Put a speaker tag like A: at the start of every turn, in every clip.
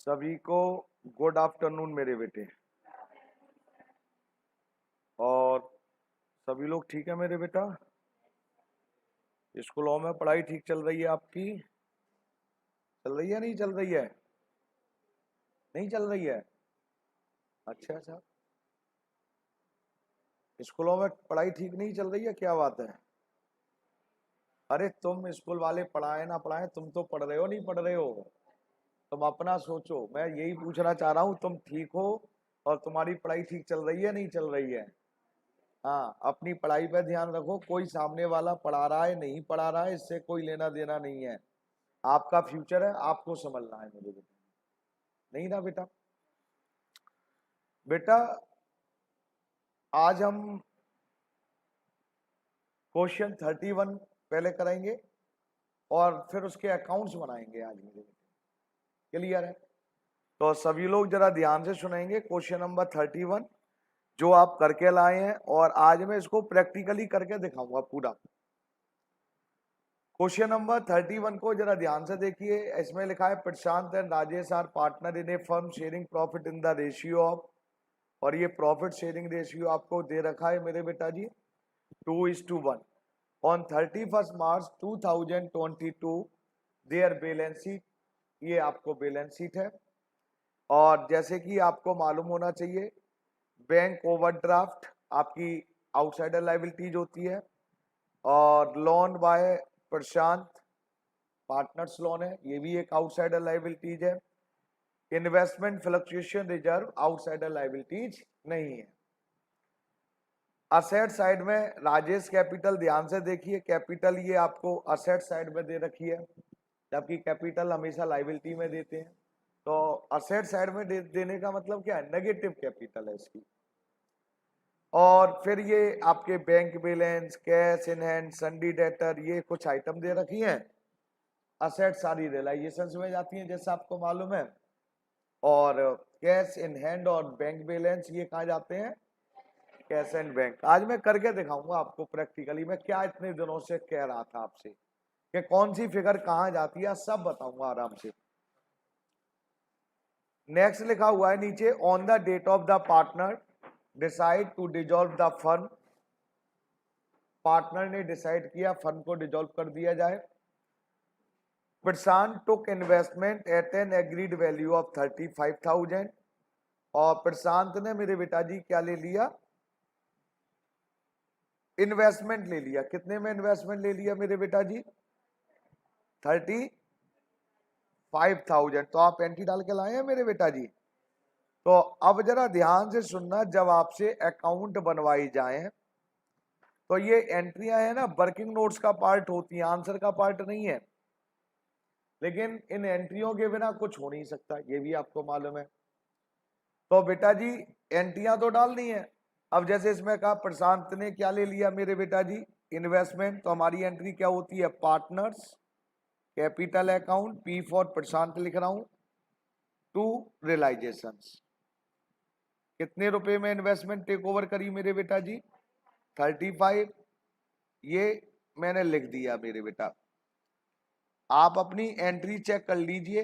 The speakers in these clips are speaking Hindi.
A: सभी को गुड आफ्टरनून मेरे बेटे। और सभी लोग ठीक है मेरे बेटा? स्कूलों में पढ़ाई ठीक चल रही है आपकी? चल रही है नहीं चल रही है? नहीं चल रही है? अच्छा अच्छा, स्कूलों में पढ़ाई ठीक नहीं चल रही है, क्या बात है? अरे तुम स्कूल वाले पढ़ाए ना पढ़ाए, तुम तो पढ़ रहे हो नहीं पढ़ रहे हो? तुम अपना सोचो, मैं यही पूछना चाह रहा हूँ, तुम ठीक हो और तुम्हारी पढ़ाई ठीक चल रही है नहीं चल रही है? हाँ, अपनी पढ़ाई पे ध्यान रखो। कोई सामने वाला पढ़ा रहा है नहीं पढ़ा रहा है, इससे कोई लेना देना नहीं है। आपका फ्यूचर है, आपको संभलना है मेरे बेटे। नहीं ना बेटा? बेटा आज हम क्वेश्चन 31 पहले कराएंगे और फिर उसके अकाउंट्स बनाएंगे आज मेरे बेटे। क्लियर है? तो सभी लोग जरा ध्यान से सुनेंगे। क्वेश्चन नंबर 31 जो आप करके लाए हैं, और आज मैं इसको प्रैक्टिकली करके दिखाऊंगा पूरा। क्वेश्चन नंबर 31 को जरा ध्यान से देखिए। इसमें लिखा है Prashant and Rajesh are partner in a firm sharing profit in the ratio of, और ये प्रॉफिट शेयरिंग रेशियो आपको दे रखा है मेरे बेटा जी 2:1 on 31 March 2022। Their balance sheet, ये आपको बैलेंस शीट है। और जैसे कि आपको मालूम होना चाहिए, बैंक ओवरड्राफ्ट आपकी आउटसाइडर लायबिलिटीज होती है, और loan by Prashant partners loan है, ये भी एक आउटसाइडर लायबिलिटीज है। Investment fluctuation reserve outsider liabilities नहीं है। असेट साइड में राजेश कैपिटल, ध्यान से देखिए, कैपिटल ये आपको असेट साइड में दे रखी है, जबकि कैपिटल हमेशा लायबिलिटी में देते हैं। तो असेट साइड में देने का मतलब क्या है? नेगेटिव कैपिटल है इसकी। और फिर ये आपके bank balance, cash in hand, सन्डी debtor, ये कुछ आइटम दे रखी हैं। असेट सारी रियलाइजेशन में जाती हैं जैसा आपको मालूम है, और कैश इन हैंड और बैंक बैलेंस ये कहाँ जाते हैं? Cash and bank. आज मैं करके दिखाऊंगा आपको प्रैक्टिकली। मैं क्या इतने दिनों से कह रहा था आपसे कि कौन सी फिगर कहाँ जाती है, सब बताऊंगा आराम से। नेक्स्ट लिखा हुआ है नीचे, on the date of the partner decide to dissolve the firm. Partner ने डिसाइड किया फर्म को डिजोल्व कर दिया जाए। Prashant took investment at an agreed value of 35,000, और प्रशांत ने मेरे बेटा जी क्या ले लिया? इन्वेस्टमेंट ले लिया। कितने में इन्वेस्टमेंट ले लिया मेरे बेटा जी? 35,000। तो आप एंट्री डाल के लाए हैं मेरे बेटा जी। तो अब जरा ध्यान से सुनना, जब आपसे अकाउंट बनवाई जाए तो ये एंट्रियां है ना, वर्किंग नोट्स का पार्ट होती है, आंसर का पार्ट नहीं है। लेकिन इन एंट्रियों के बिना कुछ हो नहीं सकता, ये भी आपको मालूम है। तो बेटा जी एंट्रियां तो डालनी है। अब जैसे इसमें कहा प्रशांत ने क्या ले लिया मेरे बेटा जी? इन्वेस्टमेंट। तो हमारी एंट्री क्या होती है? Partners capital account, P for Prashant लिख रहा हूं, टू रियलाइजेशंस। कितने रुपए में इन्वेस्टमेंट टेक ओवर करी मेरे बेटा जी? 35। ये मैंने लिख दिया मेरे बेटा। आप अपनी एंट्री चेक कर लीजिए,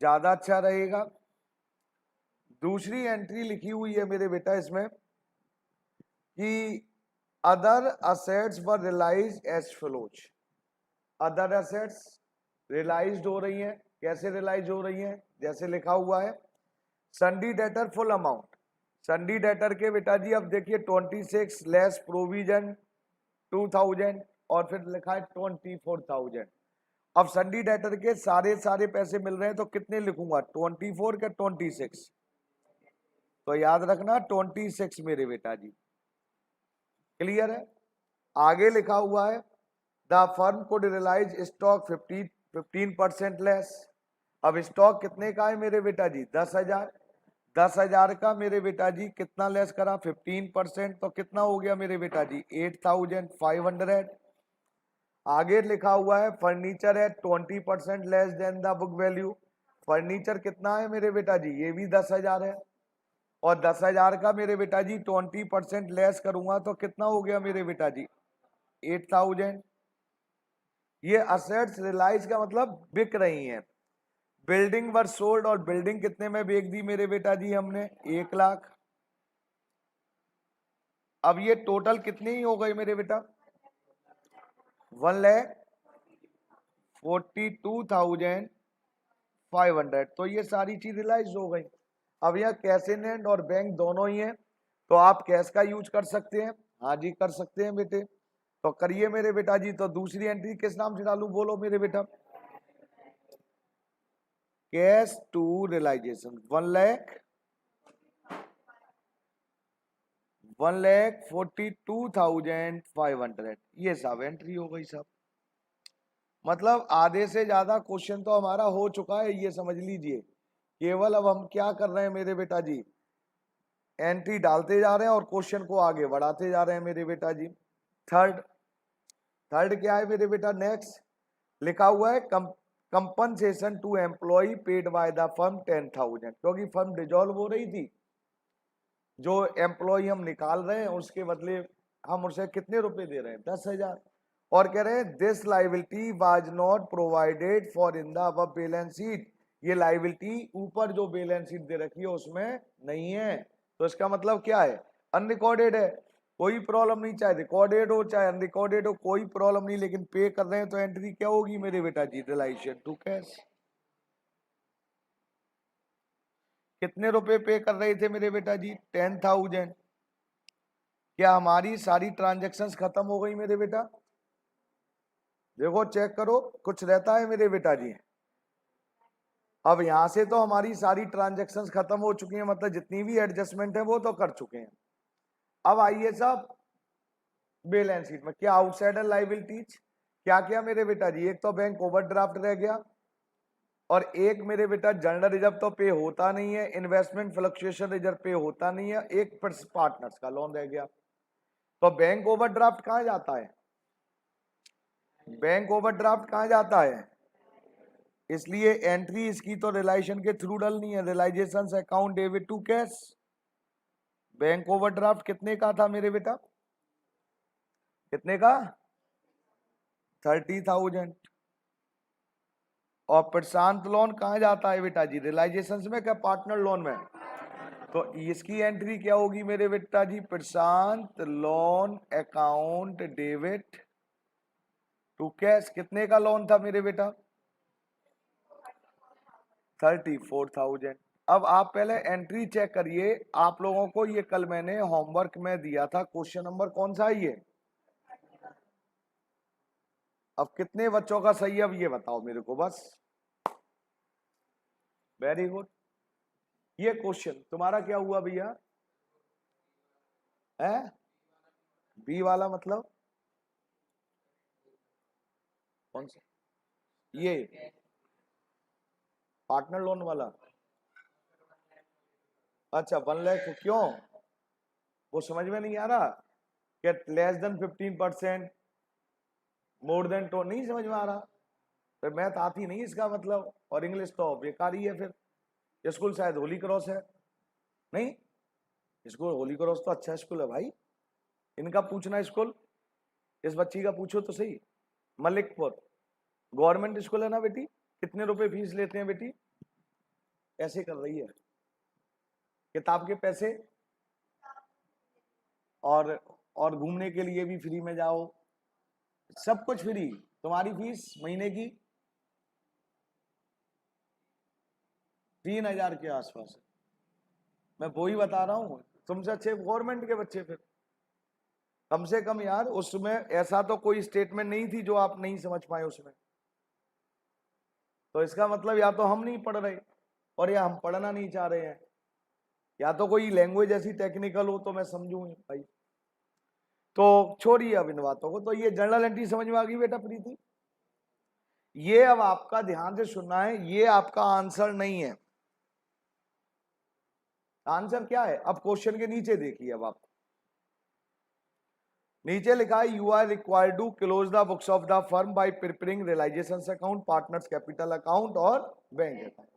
A: ज्यादा अच्छा रहेगा। दूसरी एंट्री लिखी हुई है मेरे बेटा इसमें कि other assets were realise as follows. Other assets realised हो रही हैं। कैसे रियलाइज हो रही हैं? जैसे लिखा हुआ है सन्डी डेटर फुल अमाउंट। सन्डी डेटर के बेटा जी अब देखिए 26 लेस प्रोविजन 2,000, और फिर लिखा है 24,000। अब सन्डी डेटर के सारे पैसे मिल रहे हैं, तो कितने लिखूंगा? 24 के 26? तो याद रखना 26 मेरे बेटा जी। क्लियर है? आगे लिखा हुआ है the firm could realise stock 15% less. अब स्टॉक कितने का है मेरे बेटा जी? 10,000। 10,000 का मेरे बेटा जी कितना लेस करा? 15%। तो कितना हो गया मेरे बेटा जी? 8,500। आगे लिखा हुआ है फर्नीचर है 20% less than the book value. Furniture कितना है मेरे बेटा जी? ये भी 10,000 है। और 10,000 का मेरे बेटा जी 20% लेस करूंगा तो कितना हो गया मेरे बेटा जी? 8,000। ये असेट्स रियलाइज का मतलब बिक रही हैं। बिल्डिंग वर सोल्ड, और बिल्डिंग कितने में बेच दी मेरे बेटा जी हमने? 1 लाख। अब ये टोटल कितनी ही हो गई मेरे बेटा? 1,42,500। तो ये सारी चीज रियलाइज हो गई। अब यहाँ कैश इन हैंड और बैंक दोनों ही है, तो आप कैश का यूज कर सकते हैं। हाँ जी कर सकते हैं बेटे, तो करिए मेरे बेटा जी। तो दूसरी एंट्री किस नाम से डालूं, बोलो मेरे बेटा? कैश टू रियलाइजेशन 1,42,500, ये सब एंट्री हो गई सब। मतलब आधे से ज्यादा क्वेश्चन तो हमारा हो चुका है, ये समझ लीजिए। केवल अब हम क्या कर रहे हैं मेरे बेटा जी, एंट्री डालते जा रहे हैं और क्वेश्चन को आगे बढ़ाते जा रहे हैं मेरे बेटा जी। थर्ड क्या है मेरे बेटा? नेक्स्ट लिखा हुआ है compensation to employ paid by the firm 10,000, क्योंकि फर्म डिजॉल्व हो रही थी। जो एम्प्लॉय हम निकाल रहे हैं उसके बदले हम उसे कितने रुपए दे रहे हैं? 10,000। और कह रहे हैं this liability was not provided for in the above balance sheet. ये लाइबिलिटी ऊपर जो बैलेंस शीट दे रखी है उसमें नहीं है। तो इसका मतलब क्या है? अनरिकॉर्डेड है। कोई प्रॉब्लम नहीं, चाहे रिकॉर्डेड हो चाहे अनरिकॉर्डेड हो, कोई प्रॉब्लम नहीं, लेकिन पे कर रहे हैं तो एंट्री क्या होगी मेरे बेटा जी? Realisation to cash. कितने रुपए पे कर रहे थे मेरे बेटा जी? 10,000। क्या हमारी सारी ट्रांजैक्शंस खत्म हो गई मेरे बेटा? देखो चेक करो, कुछ रहता है मेरे बेटा जी। अब यहां से तो हमारी सारी ट्रांजैक्शंस खत्म हो चुकी हैं, मतलब जितनी भी एडजस्टमेंट है वो तो कर चुके हैं। अब आइए साहब बैलेंस शीट में क्या आउटसाइडर लायबिलिटीज क्या क्या मेरे बेटा जी? एक तो बैंक ओवरड्राफ्ट रह गया, और एक मेरे बेटा जनरल रिजर्व तो पे होता नहीं है, इन्वेस्टमेंट फ्लक्चुएशन रिजर्व पे होता नहीं है, एक पार्टनर्स का लोन रह गया। तो बैंक ओवरड्राफ्ट कहाँ जाता है? बैंक ओवरड्राफ्ट कहाँ जाता है? इसलिए एंट्री इसकी तो रिलाइजेशन के थ्रू डलनी है, realisation account debit to cash. Bank overdraft कितने का था मेरे बेटा? कितने का? 30,000। और प्रशांत लोन कहाँ जाता है बेटा जी? रियलाइजेशन में क्या पार्टनर लोन में? तो इसकी एंट्री क्या होगी मेरे बेटा जी? Prashant loan account debit to cash. कितने का लोन था मेरे बेटा? 34,000। अब आप पहले एंट्री चेक करिए। आप लोगों को ये कल मैंने होमवर्क में दिया था, क्वेश्चन नंबर कौन सा है ये? अब कितने बच्चों का सही है अब ये बताओ मेरे को बस। Very good. ये क्वेश्चन तुम्हारा क्या हुआ भैया? है बी वाला मतलब कौन सा? ये पार्टनर लोन वाला? अच्छा 1 लाख क्यों? वो समझ में नहीं आ रहा क्या? लेस देन 15%, मोर देन तो नहीं समझ में आ रहा? फिर मैथ आती नहीं इसका मतलब, और इंग्लिश तो बेकार ही है फिर। स्कूल शायद होली क्रॉस है। नहीं, स्कूल होली क्रॉस तो अच्छा स्कूल है भाई। इनका पूछना स्कूल, इस बच्ची का पूछो तो सही। मलिकपुर गवर्नमेंट स्कूल है ना बेटी? कितने रुपए फीस लेते हैं बेटी? कैसे कर रही है? किताब के पैसे और घूमने के लिए भी फ्री में जाओ, सब कुछ फ्री। तुम्हारी फीस महीने की 3,000 के आसपास है। मैं वो ही बता रहा हूँ, तुमसे अच्छे गवर्नमेंट के बच्चे। फिर कम से कम यार उसमें ऐसा तो कोई स्टेटमेंट नहीं थी जो आप नहीं समझ पाए उसमें। तो इसका मतलब या तो हम नहीं पढ़ रहे और या हम पढ़ना नहीं चाह रहे हैं, या तो कोई लैंग्वेज ऐसी टेक्निकल हो तो मैं समझूं भाई। तो छोड़िए अब इन बातों को। तो ये जर्नल एंट्री समझ में आ गई बेटा प्रीति? ये अब आपका ध्यान से सुनना है, ये आपका आंसर नहीं है। आंसर क्या है? अब क्वेश्चन के नीचे देखिए। अब आप नीचे लिखा है you are required to close the books of the firm by preparing realisation account, partners capital account और बैंक अकाउंट।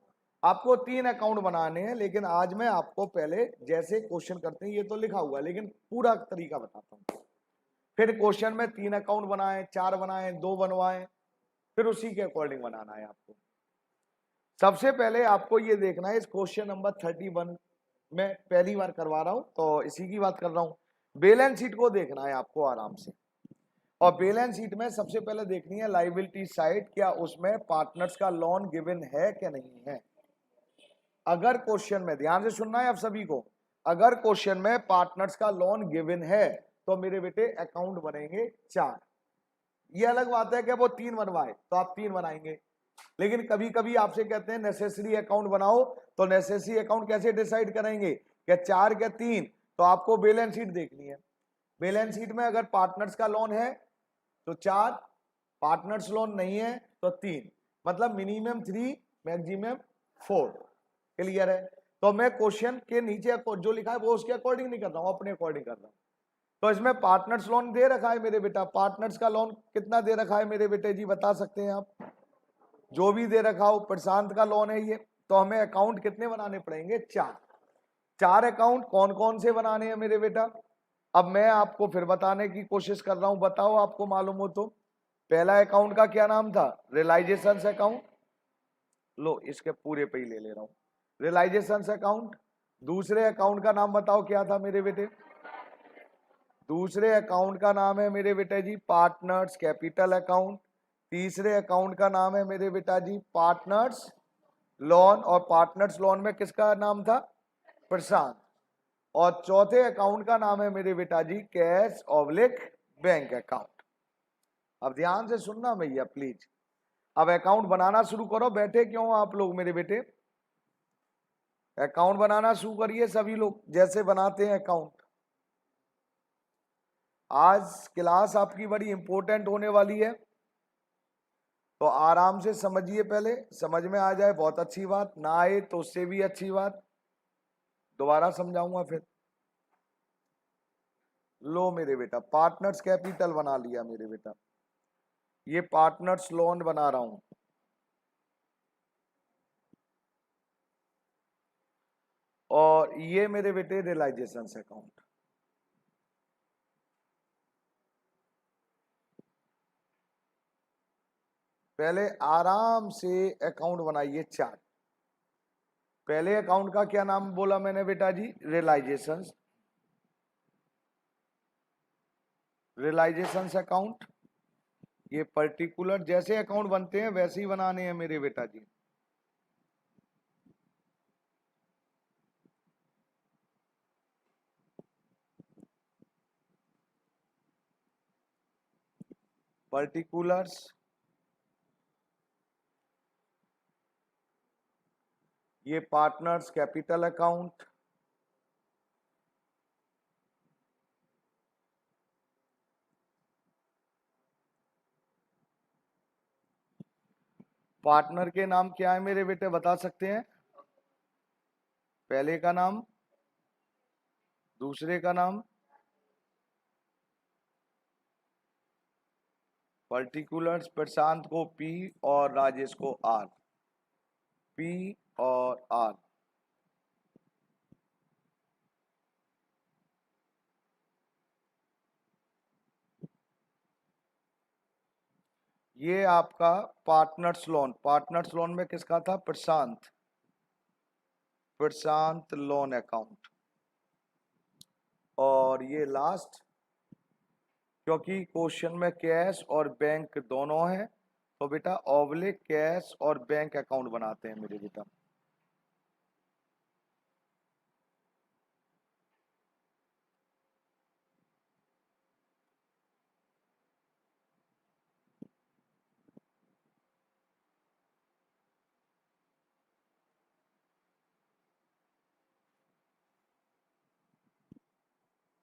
A: आपको 3 अकाउंट बनाने हैं, लेकिन आज मैं आपको पहले जैसे क्वेश्चन करते हैं ये तो लिखा हुआ है, लेकिन पूरा तरीका बताता हूं। फिर क्वेश्चन में 3 अकाउंट बनाए, 4 बनाए, 2 बनवाए, फिर उसी के अकॉर्डिंग बनाना है आपको। सबसे पहले आपको ये देखना है, इस क्वेश्चन नंबर 31 में पहली बार करवा रहा हूं तो इसी की बात कर रहा हूं। बैलेंस शीट को देखना है आपको आराम से, और बैलेंस शीट में सबसे पहले देखनी है लायबिलिटी साइड, क्या उसमें पार्टनर्स का लोन गिवन है कि नहीं है। अगर क्वेश्चन में, ध्यान से सुनना है आप सभी को, अगर क्वेश्चन में पार्टनर्स का लोन गिवन है तो मेरे बेटे अकाउंट बनेंगे 4। ये अलग बात है कि वो 3 बनवाए तो आप 3 बनाएंगे, लेकिन कभी कभी आपसे कहते हैं नेसेसरी अकाउंट बनाओ, तो नेसेसरी अकाउंट कैसे डिसाइड करेंगे, क्या 4 क्या 3, तो आपको बैलेंस शीट देखनी है। बैलेंस शीट में अगर पार्टनर्स का लोन है तो 4, पार्टनर्स लोन नहीं है तो 3, मतलब मिनिमम 3 मैक्सिमम 4। क्लियर है। तो मैं क्वेश्चन के नीचे जो लिखा है वो उसके अकॉर्डिंग नहीं कर रहा हूं, अपने अकॉर्डिंग कर रहा हूं। तो इसमें पार्टनर्स लोन दे रखा है मेरे बेटा, पार्टनर्स का लोन कितना दे रखा है मेरे बेटे जी, बता सकते हैं आप। जो भी दे रखा हो, प्रशांत का लोन है ये, तो हमें अकाउंट कितने बनाने पड़ेंगे, 4। 4 अकाउंट कौन कौन से बनाने हैं मेरे बेटा, अब मैं आपको फिर बताने की कोशिश कर रहा हूं, बताओ आपको मालूम हो तो। पहला अकाउंट का क्या नाम था, रियलाइजेशन अकाउंट, लो इसके पूरे पे ही ले रहा हूं, रियलाइजेशन अकाउंट। दूसरे अकाउंट का नाम बताओ क्या था मेरे बेटे, दूसरे अकाउंट का नाम है मेरे बेटा जी पार्टनर्स कैपिटल अकाउंट। तीसरे अकाउंट का नाम है मेरे बेटा जी पार्टनर्स लोन, और पार्टनर्स लोन में किसका नाम था, प्रशांत। और चौथे अकाउंट का नाम है मेरे बेटा जी कैश ऑब्लिक बैंक अकाउंट। अब ध्यान से सुनना भैया प्लीज, अब अकाउंट बनाना शुरू करो, बैठे क्यों आप लोग मेरे बेटे, अकाउंट बनाना शुरू करिए सभी लोग जैसे बनाते हैं अकाउंट। आज क्लास आपकी बड़ी इंपॉर्टेंट होने वाली है, तो आराम से समझिए, पहले समझ में आ जाए बहुत अच्छी बात, ना आए तो उससे भी अच्छी बात, दोबारा समझाऊंगा फिर। लो मेरे बेटा पार्टनर्स कैपिटल बना लिया मेरे बेटा, ये पार्टनर्स लोन बना रहा हूं, और ये मेरे बेटे रियलाइजेशन अकाउंट। पहले आराम से अकाउंट बनाइए 4। पहले अकाउंट का क्या नाम बोला मैंने बेटा जी, रियलाइजेशन, रियलाइजेशन अकाउंट। ये पर्टिकुलर जैसे अकाउंट बनते हैं वैसे ही बनाने हैं मेरे बेटा जी। पर्टिकुलर्स, ये पार्टनर्स कैपिटल अकाउंट, पार्टनर के नाम क्या है मेरे बेटे बता सकते हैं, पहले का नाम, दूसरे का नाम, पर्टिकुलर्स प्रशांत को पी और राजेश को आर, पी और आर। ये आपका पार्टनर्स लोन, पार्टनर्स लोन में किसका था, प्रशांत, प्रशांत लोन अकाउंट। और ये लास्ट, क्योंकि क्वेश्चन में कैश और बैंक दोनों है, तो बेटा ऑब्लिक कैश और बैंक अकाउंट बनाते हैं मेरे बेटा।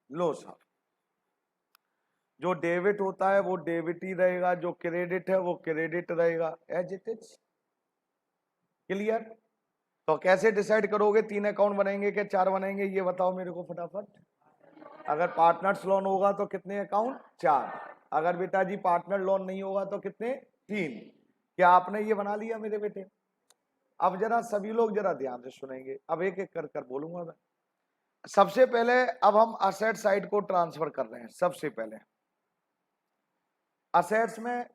A: लो साहब, जो डेबिट होता है वो डेबिट ही रहेगा, जो क्रेडिट है वो क्रेडिट रहेगा, एज इट इज। क्लियर। तो कैसे डिसाइड करोगे, 3 अकाउंट बनेंगे कि 4 बनेंगे, ये बताओ मेरे को फटाफट। अगर पार्टनर्स लोन होगा तो कितने अकाउंट, 4। अगर बेटा जी पार्टनर लोन नहीं होगा तो कितने, 3। क्या आपने ये बना लिया मेरे बेटे। अब जरा सभी लोग जरा ध्यान से सुनेंगे, अब एक एक कर कर बोलूंगा मैं। सबसे पहले अब हम असेट साइड को ट्रांसफर कर रहे हैं। सबसे पहले असेट्स में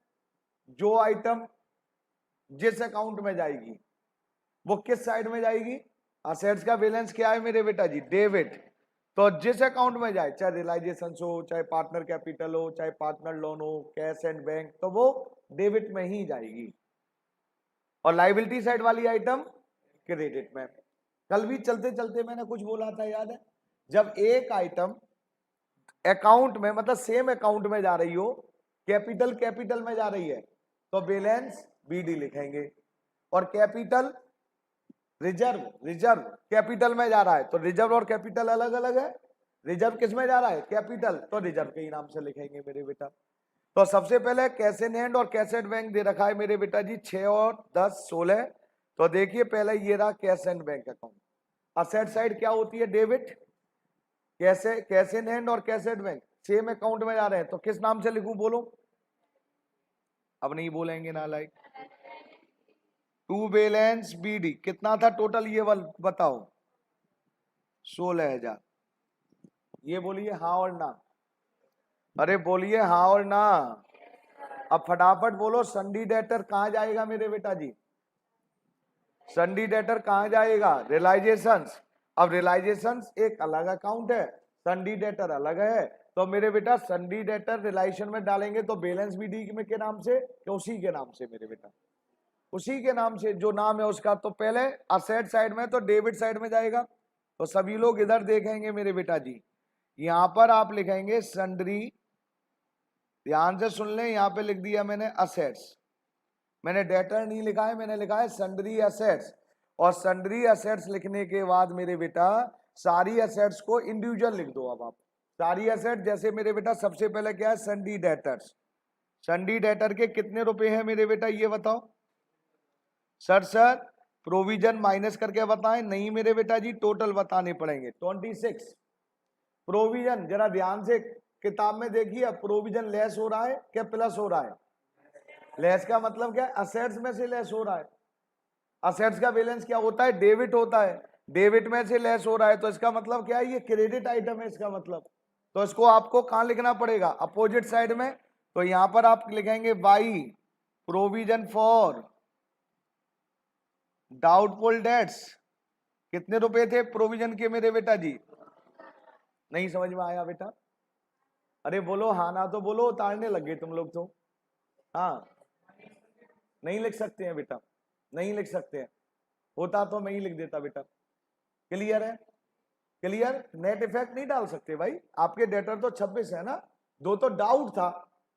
A: जो आइटम जिस अकाउंट में जाएगी वो किस साइड में जाएगी? असेट्स का बैलेंस क्या है मेरे बेटा जी? डेबिट। तो जिस अकाउंट में जाए, चाहे रियलाइजेशन हो, चाहे पार्टनर कैपिटल हो, चाहे पार्टनर लोन हो, कैश एंड बैंक, तो वो डेबिट में ही जाएगी। और लाइबिलिटी साइड वाली आइटम क्रेडिट में। कल भी चलते चलते मैंने कुछ बोला था, याद है? जब एक आइटम अकाउंट में, मतलब सेम अकाउंट में जा रही हो, कैपिटल में जा रही है, तो बैलेंस बीडी लिखेंगे। और कैपिटल रिजर्व कैपिटल में जा रहा है, तो रिजर्व और कैपिटल अलग अलग है। रिजर्व किस में जा रहा है? कैपिटल, तो रिजर्व के ही नाम से लिखेंगे मेरे बेटा। तो सबसे पहले कैश इन हैंड और कैश एंड बैंक दे रखा है मेरे बेटा जी 6 और 10 16। तो देखिए पहले ये रहा cash and bank account. Asset side क्या होती है? डेबिट। कैश इन हैंड और cash and bank same account में जा रहे हैं, तो किस नाम से लिखूं? बोलो। अब नहीं बोलेंगे ना, लाइक टू बैलेंस बीडी। कितना था टोटल ये वाल बताओ? 16,000। ये बोलिए हाँ और ना। अरे बोलिए हाँ और ना। अब फटाफट बोलो, संडी डेटर कहां जाएगा मेरे बेटा जी? संडी डेटर कहां जाएगा? रियलाइजेशंस। अब रियलाइजेशंस एक अलग अकाउंट है, संडी डेटर अलग है। तो मेरे बेटा संडी डेटर रिलाइजेशन में डालेंगे तो बैलेंस भी डी में के नाम से, कि उसी के नाम से मेरे बेटा? उसी के नाम से, जो नाम है उसका। तो पहले असेट साइड में, तो डेबिट साइड में जाएगा। तो सभी लोग इधर देखेंगे मेरे बेटा जी, यहां पर आप लिखेंगे सन्ड्री। ध्यान से सुन लें, यहां पे लिख दिया मैंने असेट्स। मैंने डेटर नहीं लिखा है, मैंने लिखा है सन्ड्री असेट्स। और सन्ड्री असेट्स लिखने के बाद मेरे बेटा सारी असेट्स को इंडिविजुअल लिख दो। अब आप सारी असेट, जैसे मेरे बेटा सबसे पहले क्या है? सन्डी डेटर्स। सन्डी डेटर के कितने रुपए हैं मेरे बेटा, ये बताओ। सर प्रोविजन माइनस करके बताएं? नहीं मेरे बेटा जी, टोटल बताने पड़ेंगे। 26 प्रोविजन। जरा ध्यान से किताब में देखिए, प्रोविजन लेस हो रहा है क्या प्लस हो रहा है? लेस का मतलब क्या है? असेट्स में से लेस हो रहा है। असेट्स का बैलेंस क्या होता है? डेबिट होता है। डेबिट में से लेस हो रहा है, तो इसका मतलब क्या है? ये क्रेडिट आइटम है इसका मतलब। तो इसको आपको कहां लिखना पड़ेगा? अपोजिट साइड में। तो यहां पर आप लिखेंगे by provision for doubtful debts. कितने रुपए थे प्रोविजन के मेरे बेटा जी? नहीं समझ में आया बेटा? अरे बोलो हाँ ना, तो बोलो, उतारने लग गए तुम लोग तो। हाँ, नहीं लिख सकते हैं बेटा, नहीं लिख सकते हैं। होता तो मैं ही लिख देता बेटा। क्लियर है? क्लियर? नेट इफेक्ट नहीं डाल सकते भाई। आपके डेटर तो 26 है ना, दो तो डाउट था,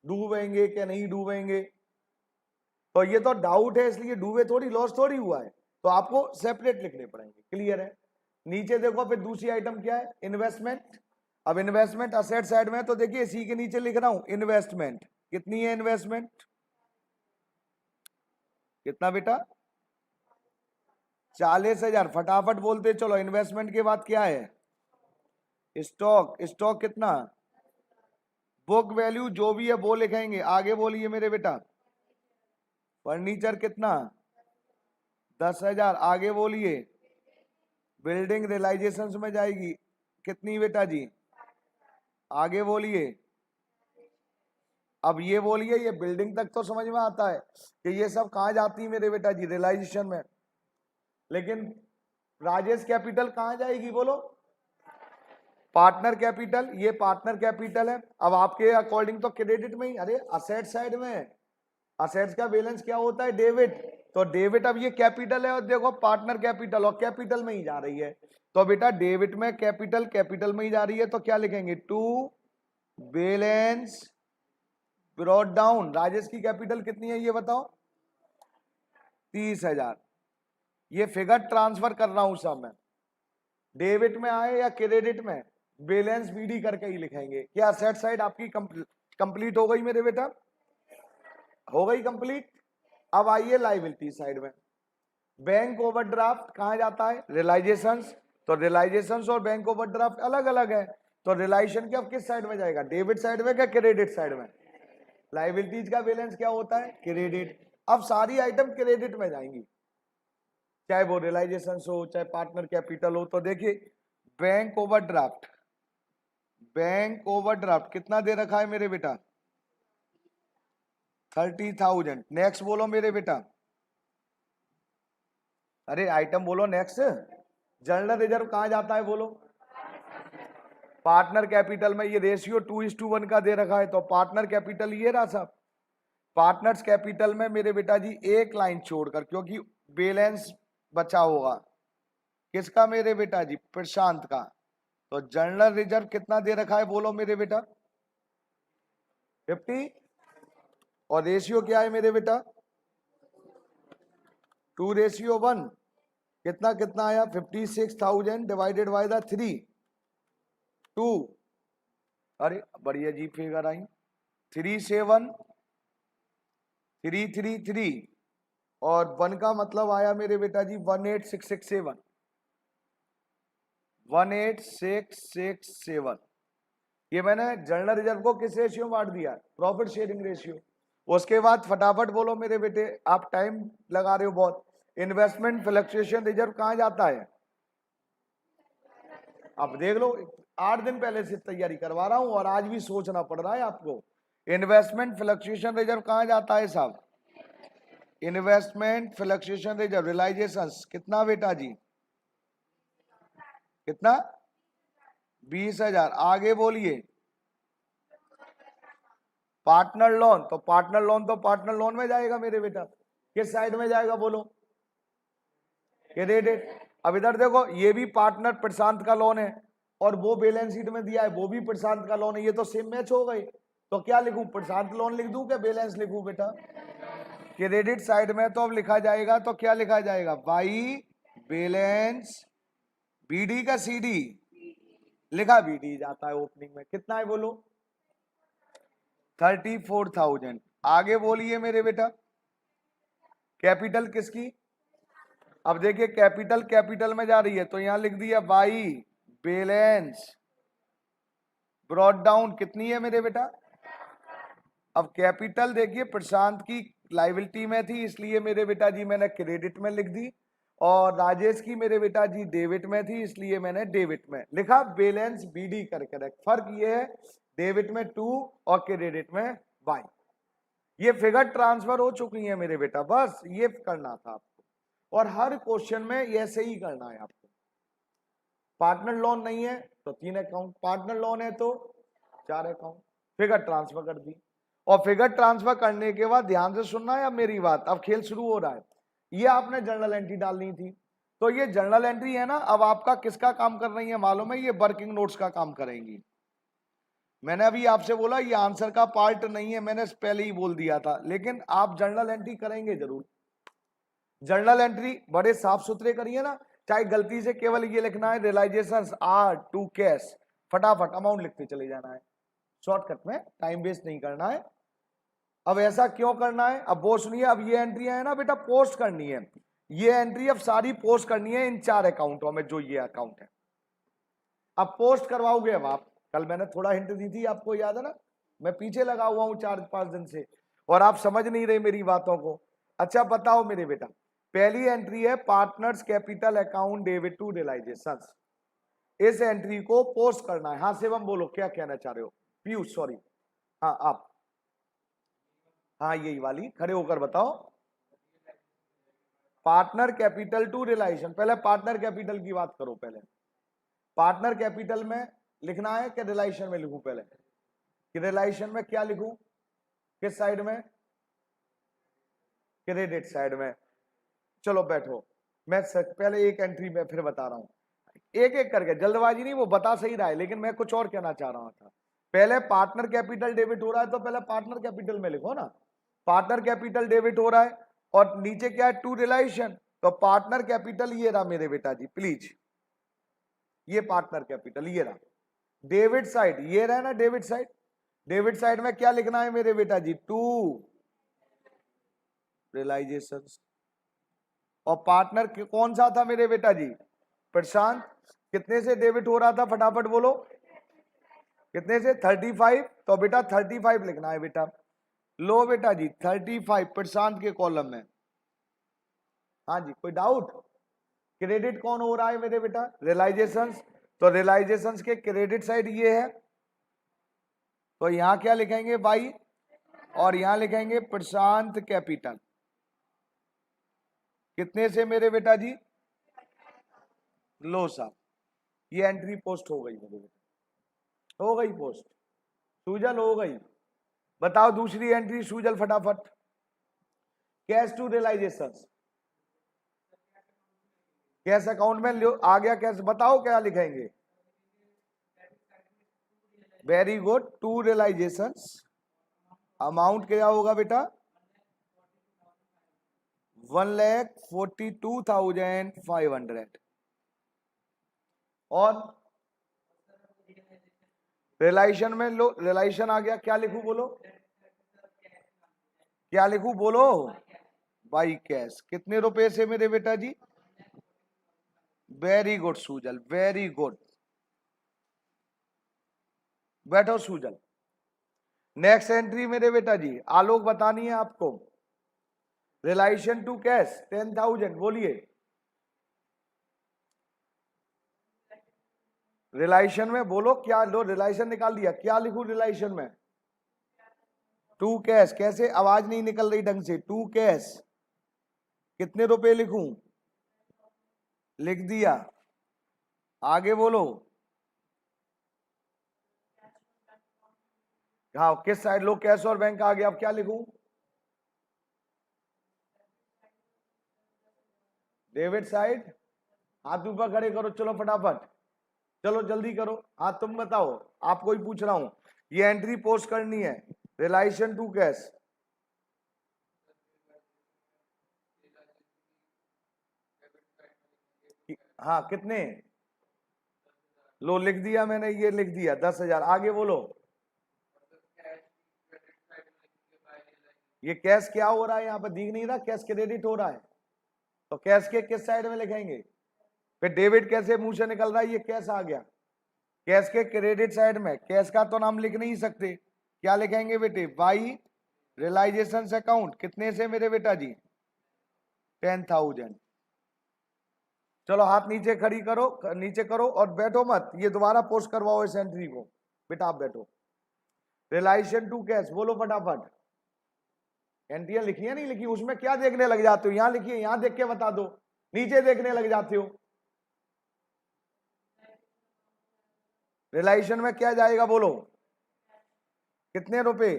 A: डूबेंगे क्या नहीं डूबेंगे। तो ये तो डाउट है, इसलिए डूबे थोड़ी, लॉस थोड़ी हुआ है, तो आपको सेपरेट लिखने पड़ेंगे। क्लियर है? नीचे देखो फिर दूसरी आइटम क्या है? इन्वेस्टमेंट। अब इन्वेस्टमेंट असेट साइड में, तो देखिए इसी के नीचे लिख रहा हूं इन्वेस्टमेंट। कितनी है इन्वेस्टमेंट? कितना बेटा? 40,000। फटाफट बोलते चलो। इन्वेस्टमेंट के बाद क्या है? स्टॉक। स्टॉक कितना? बुक वैल्यू जो भी है वो लिखेंगे। आगे बोलिए मेरे बेटा। फर्नीचर कितना? 10,000। आगे बोलिए। बिल्डिंग रियलाइजेशन में जाएगी कितनी बेटा जी? आगे बोलिए। अब ये बोलिए, ये बिल्डिंग तक तो समझ में आता है कि ये सब कहां जाती है मेरे बेटा जी? रियलाइजेशन में। लेकिन राजेश कैपिटल कहां जाएगी बोलो? Partner capital. ये पार्टनर कैपिटल है। अब आपके अकॉर्डिंग तो क्रेडिट में ही, अरे असेट साइड में असेट्स का बैलेंस क्या होता है? डेबिट। तो डेबिट, अब ये कैपिटल है और देखो पार्टनर कैपिटल, और कैपिटल में ही जा रही है। तो बेटा डेबिट में कैपिटल में ही जा रही है, तो क्या लिखेंगे? To balance brought down. Rajesh की कैपिटल कितनी है ये बताओ? 30,000। ये फिगर ट्रांसफर कर रहा हूं सब मैं, डेबिट में आए या क्रेडिट में, बैलेंस बीडी करके ही लिखेंगे। क्या असेट साइड आपकी कंप्लीट हो गई मेरे बेटा? हो गई कंप्लीट। अब आइए लाइबिलिटी साइड में। बैंक ओवरड्राफ्ट कहां जाता है? रियलाइजेशंस। तो रियलाइजेशंस और बैंक ओवरड्राफ्ट अलग अलग है। तो रियलाइजेशन क्या किस साइड में जाएगा? डेबिट साइड में क्या क्रेडिट साइड में? लाइबिलिटीज का बैलेंस क्या होता है? क्रेडिट। अब सारी आइटम क्रेडिट में जाएंगी, चाहे वो रियलाइजेशन हो चाहे पार्टनर कैपिटल हो। तो देखिए बैंक ओवरड्राफ्ट, बैंक ओवरड्राफ्ट कितना दे रखा है मेरे बेटा? 30,000। नेक्स्ट बोलो मेरे बेटा। अरे आइटम बोलो नेक्स्ट। जनरल रिजर्व कहाँ जाता है बोलो? पार्टनर कैपिटल में। ये रेशियो 2:1 का दे रखा है, तो पार्टनर कैपिटल ये रहा साहब। पार्टनर्स कैपिटल में मेरे बेटा जी एक लाइन छोड़कर, क्योंकि बैलेंस बचा होगा किसका मेरे बेटा जी? प्रशांत का। तो जनरल रिजर्व कितना दे रखा है बोलो मेरे बेटा? 50। और रेशियो क्या है मेरे बेटा? 2:1। कितना कितना आया? 56,000 डिवाइडेड बाय द 2। अरे बड़ी अजीब फिगर आई। 37,333 और 1 का मतलब आया मेरे बेटा जी 18,667। 18,667। ये मैंने जनरल रिजर्व को किस रेशियो में बांट दिया? Profit sharing ratio. उसके बाद फटाफट बोलो मेरे बेटे, आप टाइम लगा रहे हो बहुत। इन्वेस्टमेंट फ्लक्चुएशन रिजर्व कहां जाता है? अब देख लो, 8 दिन पहले से तैयारी करवा रहा हूं और आज भी सोचना पड़ रहा है आपको। इन्वेस्टमेंट फ्लक्चुएशन रिजर्व कहां जाता है साहब? इन्वेस्टमेंट फ्लक्चुएशन रिजर्व रियलाइजेशन कितना बेटा जी? कितना? 20,000। आगे बोलिए। पार्टनर लोन, तो पार्टनर लोन तो पार्टनर लोन में जाएगा मेरे बेटा। किस साइड में जाएगा बोलो? क्रेडिट। अब इधर देखो, ये भी पार्टनर प्रशांत का लोन है और वो बैलेंस शीट में दिया है, वो भी प्रशांत का लोन है। ये तो सेम मैच हो गई। तो क्या लिखूं? प्रशांत लोन लिख दूं क्या बैलेंस लिखूं बेटा? क्रेडिट साइड में तो अब लिखा जाएगा, तो क्या लिखा जाएगा? बाई बैलेंस बीडी का सीडी। लिखा बीडी जाता है ओपनिंग में। कितना है बोलो? 34,000। आगे बोलिए मेरे बेटा। कैपिटल किसकी? अब देखिए कैपिटल कैपिटल में जा रही है, तो यहां लिख दिया बाई बैलेंस ब्रॉड डाउन। कितनी है मेरे बेटा? अब कैपिटल देखिए प्रशांत की लाइबिलिटी में थी, इसलिए मेरे बेटा जी मैंने क्रेडिट में लिख दी। और राजेश की मेरे बेटा जी डेबिट में थी, इसलिए मैंने डेबिट में लिखा। बैलेंस बीडी करके रख। फर्क ये है, डेबिट में 2 और क्रेडिट में बाई। ये फिगर ट्रांसफर हो चुकी है मेरे बेटा, बस ये करना था आपको। और हर क्वेश्चन में ऐसे ही करना है आपको। पार्टनर लोन नहीं है तो 3 अकाउंट, पार्टनर लोन है तो 4 अकाउंट। फिगर ट्रांसफर कर दी। और फिगर ट्रांसफर करने के बाद ध्यान से सुनना है अब मेरी बात, अब खेल शुरू हो रहा है। ये आपने जर्नल एंट्री डालनी थी, तो ये जर्नल एंट्री है ना, अब आपका किसका काम कर रही है मालूम है? ये वर्किंग नोट्स का काम करेंगी। मैंने अभी आपसे बोला ये आंसर का पार्ट नहीं है, मैंने पहले ही बोल दिया था, लेकिन आप जर्नल एंट्री करेंगे जरूर। जर्नल एंट्री बड़े साफ सुथरे करिए ना, चाहे गलती से केवल ये लिखना है रियलाइजेशंस आर टू कैश, फटाफट अमाउंट लिखते चले जाना है, शॉर्टकट में, टाइम वेस्ट नहीं करना है। अब ऐसा क्यों करना है? अब वो सुनिए, अब ये एंट्री है ना बेटा पोस्ट करनी है। ये एंट्री अब सारी पोस्ट करनी है इन 4 अकाउंटों में, जो ये अकाउंट है। अब पोस्ट करवाओगे अब आप, कल मैंने थोड़ा हिंट दी थी आपको, याद है ना? मैं पीछे लगा हुआ हूं 4-5 दिन से और आप समझ नहीं रहे मेरी बातों को। अच्छा बताओ मेरे बेटा, पहली एंट्री है partners capital account debit to realisations. इस एंट्री को पोस्ट करना है। हाँ शिवम बोलो, क्या कहना चाह रहे हो? पीयूष सॉरी, हाँ आप, हाँ यही वाली, खड़े होकर बताओ। पार्टनर कैपिटल टू रियलाइजेशन, पहले पार्टनर कैपिटल की बात करो। पहले पार्टनर कैपिटल में लिखना है कि रियलाइजेशन में लिखूं? पहले कि रियलाइजेशन में क्या लिखूं? किस साइड में? क्रेडिट साइड में। चलो बैठो, मैं पहले एक एंट्री में फिर बता रहा हूं, एक एक करके, जल्दबाजी नहीं, वो बता सही रहा है लेकिन मैं कुछ और कहना चाह रहा था। पहले पार्टनर कैपिटल डेबिट हो रहा है तो पहले पार्टनर कैपिटल में लिखो ना। पार्टनर कैपिटल डेबिट हो रहा है और नीचे क्या है? To realisation. तो पार्टनर कैपिटल ये रहा मेरे बेटा जी, प्लीज ये पार्टनर कैपिटल ये रहा। डेबिट साइड ये रहा ना, डेबिट साइड। डेबिट साइड में क्या लिखना है मेरे बेटा जी? To realisation. और पार्टनर कौन सा था मेरे बेटा जी? प्रशांत। कितने से डेबिट हो रहा था फटाफट बोलो? कितने से? 35। तो बेटा 35 लिखना है बेटा। लो बेटा जी 35 प्रशांत के कॉलम में। हाँ जी, कोई डाउट? क्रेडिट कौन हो रहा है मेरे बेटा? रियलाइजेशंस। तो रियलाइजेशंस के क्रेडिट साइड ये है, तो यहां क्या लिखेंगे बाई, और यहां लिखेंगे प्रशांत कैपिटल। कितने से मेरे बेटा जी? लो साहब, ये एंट्री पोस्ट हो गई मेरे बेटा, हो गई पोस्ट, सूजल हो गई। बताओ दूसरी एंट्री सूजल फटाफट। Cash to realisation, cash account में लो आ गया कैश, बताओ क्या लिखेंगे? Very good, to realisation. Amount क्या होगा बेटा? 1,42,500। और रियलाइजेशन में लो, रियलाइजेशन आ गया, क्या लिखूं बोलो? क्या लिखूं बोलो? By cash. कितने रुपए से मेरे बेटा जी? Very good Sujal, very good. बैठो सूजल। नेक्स्ट एंट्री मेरे बेटा जी, आलोक बतानी है आपको। रियलाइजेशन टू कैश 10,000, बोलिए। रियलाइजेशन में बोलो क्या लो, रियलाइजेशन निकाल दिया, क्या लिखूं रियलाइजेशन में? To cash. कैसे? आवाज नहीं निकल रही ढंग से। टू कैश कितने रुपए लिखूं? लिख दिया, आगे बोलो। हाँ, किस साइड? लो कैश और बैंक आ गया, अब क्या लिखूं? Debit side. हाथ ऊपर खड़े करो, चलो फटाफट, चलो जल्दी करो। हाँ तुम बताओ, आपको ही पूछ रहा हूं। ये एंट्री पोस्ट करनी है, रियलाइजेशन टू कैश। हाँ कितने? लो लिख दिया मैंने, ये लिख दिया 10,000। आगे बोलो। ये कैश क्या हो रहा है यहाँ पर, दिख नहीं रहा? कैश क्रेडिट हो रहा है, तो कैश के किस साइड में लिखेंगे? फिर डेबिट कैसे मुंह से निकल रहा है? ये कैश आ गया, कैश के क्रेडिट साइड में। कैश का तो नाम लिख नहीं सकते, क्या लिखेंगे बेटे? By realisation account. कितने से मेरे बेटा जी? 10,000। चलो हाथ नीचे खड़ी करो, नीचे करो और बैठो मत, ये दोबारा पोस्ट करवाओ इस एंट्री को। बेटा आप बैठो। रियलाइजेशन टू कैश बोलो फटाफट। एंट्रियां लिखी है नहीं लिखी? उसमें क्या देखने लग जाते हो? यहां लिखिए, यहां देख के बता दो, नीचे देखने लग जाते हो। रियलाइजेशन में क्या जाएगा बोलो? कितने रुपए?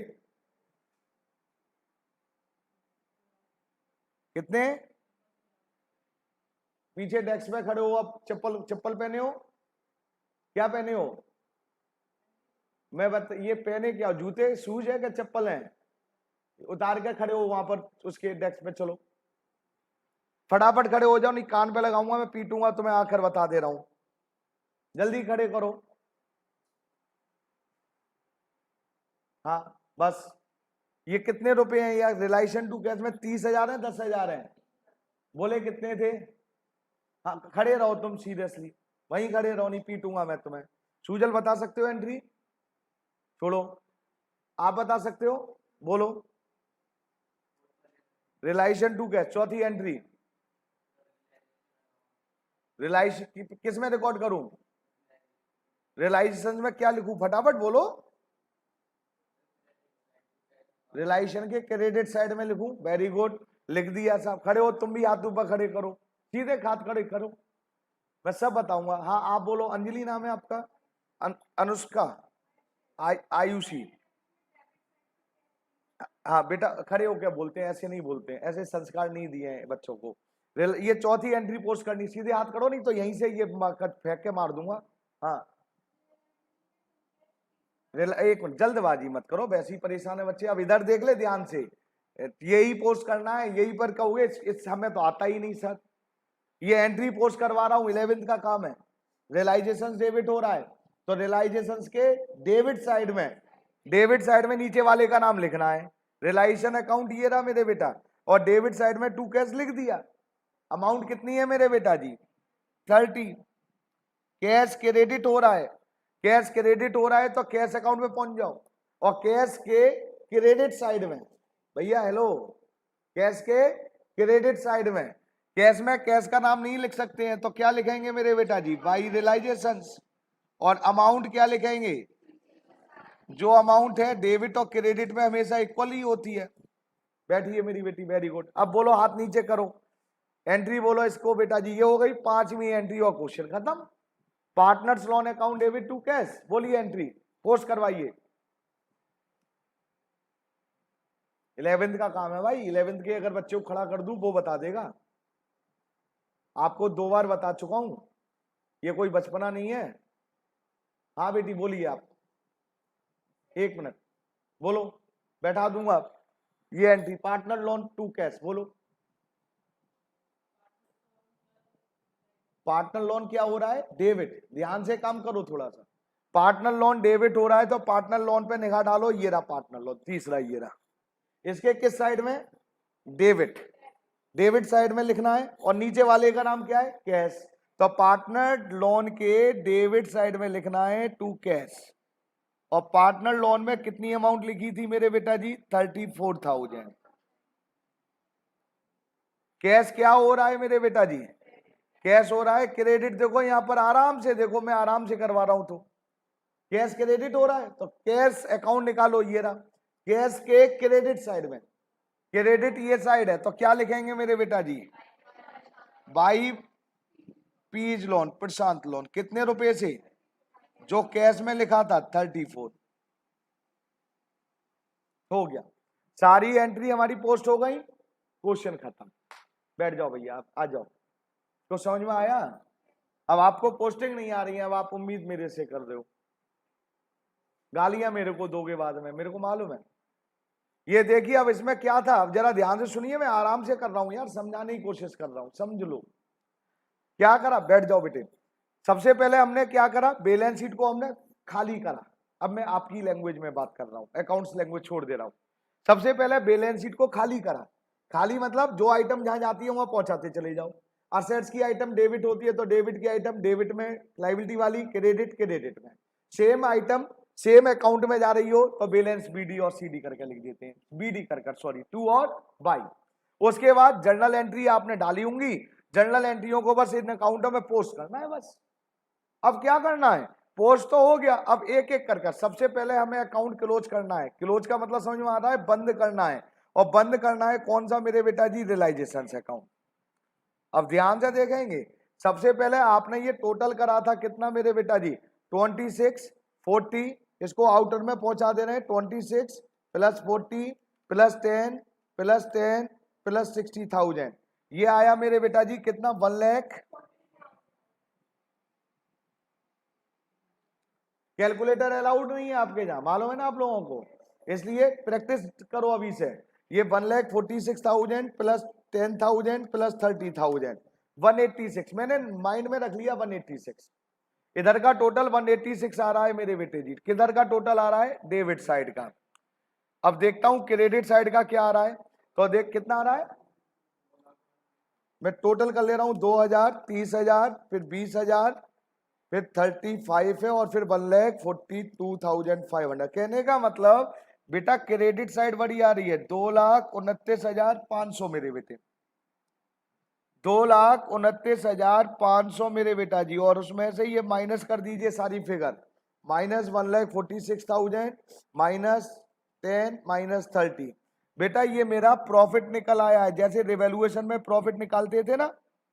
A: कितने? पीछे डेस्क में खड़े हो, अब चप्पल चप्पल पहने हो? क्या पहने हो? ये पहने क्या, जूते शूज है क्या चप्पल है? उतार के खड़े हो वहां पर उसके डेस्क पे, चलो फटाफट खड़े हो जाओ, नहीं कान पे लगाऊंगा मैं, पीटूंगा तुम्हें, आखिर बता दे रहा हूं। जल्दी खड़े करो। हाँ बस। ये कितने रुपए हैं यार? रियलाइजेशन टू कैश में 30,000 है, 10,000 है? बोले कितने थे? हाँ खड़े रहो तुम, सीरियसली वहीं खड़े रहो, नहीं पीटूंगा मैं तुम्हें। सूजल बता सकते हो एंट्री? छोड़ो, आप बता सकते हो, बोलो। रियलाइजेशन टू कैश चौथी एंट्री। रियलाइजेशन किस में रिकॉर्ड करूं? रियलाइजेशन में क्या लिखूं, फटाफट बोलो। रियलाइजेशन के क्रेडिट साइड में लिखूं? वेरी गुड, लिख दिया साहब। खड़े हो तुम भी, हाथ ऊपर खड़े करो, सीधे हाथ खड़े करो, मैं सब बताऊंगा। हाँ आप बोलो, अंजलि नाम है आपका? अनुष्का, आयुषी। हाँ बेटा खड़े हो, क्या बोलते हैं, ऐसे नहीं बोलते हैं, ऐसे संस्कार नहीं दिए हैं बच्चों को। ये चौथी एंट्री पोस्ट करनी, सीधे हाथ करो, नहीं तो यहीं से ये फेंक के मार दूंगा। हाँ एक मिनट, जल्दबाजी मत करो, वैसे ही परेशान है बच्चे। अब इधर देख ले ध्यान से, यही पोस्ट करना है, यही पर कहोगे, इस हमें तो आता ही नहीं सर। ये एंट्री पोस्ट करवा रहा हूं, 11th का काम है। रियलाइजेशन डेबिट हो रहा है, तो रियलाइजेशन के डेबिट साइड में नीचे वाले का नाम लिखना है। रियलाइजेशन अकाउंट ये रहा मेरे बेटा, और डेबिट साइड में टू कैश लिख दिया। अमाउंट कितनी है मेरे बेटा जी? 30। कैश क्रेडिट हो रहा है, कैश क्रेडिट हो रहा है तो कैश अकाउंट में पहुंच जाओ, और कैश के क्रेडिट साइड में, भैया हेलो, कैश के क्रेडिट साइड में, कैश का नाम नहीं लिख सकते हैं, तो क्या लिखेंगे मेरे बेटा जी? By realisation. और अमाउंट क्या लिखेंगे? जो अमाउंट है डेबिट और क्रेडिट में हमेशा इक्वल ही होती है। बैठिए मेरी बेटी, वेरी गुड। अब बोलो, हाथ नीचे करो। एंट्री बोलो इसको बेटा जी, ये हो गई 5वीं एंट्री और क्वेश्चन खत्म। Partners loan account debit to cash, बोलिए एंट्री पोस्ट करवाइए। 11th का काम है भाई, 11th के अगर बच्चे को खड़ा कर दूं वो बता देगा। आपको 2 बार बता चुका हूं, ये कोई बचपना नहीं है। हाँ बेटी बोलिए आप, 1 मिनट बोलो, बैठा दूंगा। ये entry partner loan to cash, बोलो। पार्टनर लोन क्या हो रहा है? डेबिट। ध्यान से काम करो थोड़ा सा। पार्टनर लोन डेबिट हो रहा है तो पार्टनर लोन पे निगाह डालो, ये रहा पार्टनर लोन, तीसरा ये रहा। इसके किस साइड में? डेबिट। डेबिट साइड में लिखना है, और नीचे वाले का नाम क्या है? कैश। तो पार्टनर लोन के डेबिट साइड में लिखना है टू कैश। और पार्टनर लोन में कितनी अमाउंट लिखी थी मेरे बेटा जी? 34,000। कैश क्या हो रहा है मेरे बेटा जी? कैश हो रहा है क्रेडिट। देखो यहां पर आराम से देखो, मैं आराम से करवा रहा हूं तो कैश क्रेडिट हो रहा है, तो कैश अकाउंट निकालो, ये रहा कैश के क्रेडिट साइड में। क्रेडिट ये साइड है तो क्या लिखेंगे मेरे बेटा जी? By P's loan, Prashant loan, कितने रुपए से? जो कैश में लिखा था 34। हो गया, सारी एंट्री हमारी पोस्ट हो गई, क्वेश्चन खत्म। बैठ जाओ भैया, आप आ जाओ। तो समझ में आया? अब आपको पोस्टिंग नहीं आ रही है, अब आप उम्मीद मेरे से कर रहे हो, गालियां मेरे को दोगे बाद में, मेरे को मालूम है। ये देखिए अब इसमें क्या था, अब जरा ध्यान से सुनिए, मैं आराम से कर रहा हूं यार, समझाने की कोशिश कर रहा हूं, समझ लो। क्या करा? बैठ जाओ बेटे। सबसे पहले हमने क्या करा? बैलेंस शीट को हमने खाली करा। अब मैं आपकी लैंग्वेज में बात कर रहा हूं, अकाउंट्स लैंग्वेज छोड़ दे रहा हूं। सबसे पहले बैलेंस शीट को खाली करा। खाली मतलब जो आइटम जहां जाती है वहां पहुंचाते चले जाओ। असेट्स की आइटम डेबिट होती है तो डेबिट की आइटम डेबिट में, लायबिलिटी वाली क्रेडिट क्रेडिट में। सेम आइटम सेम अकाउंट में जा रही हो तो बैलेंस बीडी और सीडी करके लिख देते हैं, बीडी कर सॉरी, टू और बाई। उसके बाद जर्नल एंट्री आपने डाली होंगी, जर्नल एंट्रियों को बस इन अकाउंटों में पोस्ट करना है बस। अब क्या करना है? पोस्ट तो हो गया, अब एक एक कर सबसे पहले हमें अकाउंट क्लोज करना है। क्लोज का मतलब समझ में आ रहा है? बंद करना है। और बंद करना है कौन सा मेरे बेटा जी? Realisation account. अब ध्यान से देखेंगे, सबसे पहले आपने ये टोटल करा था कितना मेरे बेटा जी? 26, 40, इसको आउटर में पहुंचा दे रहे हैं। 26 प्लस 40 प्लस 10 प्लस 10 प्लस 60,000, ये आया मेरे बेटा जी कितना? 1 लाख। कैलकुलेटर अलाउड नहीं है आपके जहां, मालूम है ना आप लोगों को, इसलिए प्रैक्टिस करो अभी से। ये 1,46,000 प्लस 10,000 प्लस 30,000, 186 मैंने माइंड में रख लिया। 186 इधर का टोटल 186 आ रहा है मेरे बेटे जी। किधर का टोटल आ रहा है? डेबिट साइड का। अब देखता हूं क्रेडिट साइड का क्या आ रहा है, तो देख कितना आ रहा है। मैं टोटल कर ले रहा हूं, 2,000, 30,000, फिर 20,000, फिर 35 है, और फिर 1,42,500। कहने का मतलब बेटा क्रेडिट साइड बड़ी आ रही है 2,29,500 मेरे बेटे, 2,29,500 मेरे बेटा जी। और उसमें से ये माइनस कर दीजिए सारी फिगर, माइनस 1,46,000 माइनस 10 माइनस 30। बेटा ये मेरा प्रॉफिट निकल आया है। जैसे रिवैल्यूएशन में प्रॉफिट निकालते थे ना,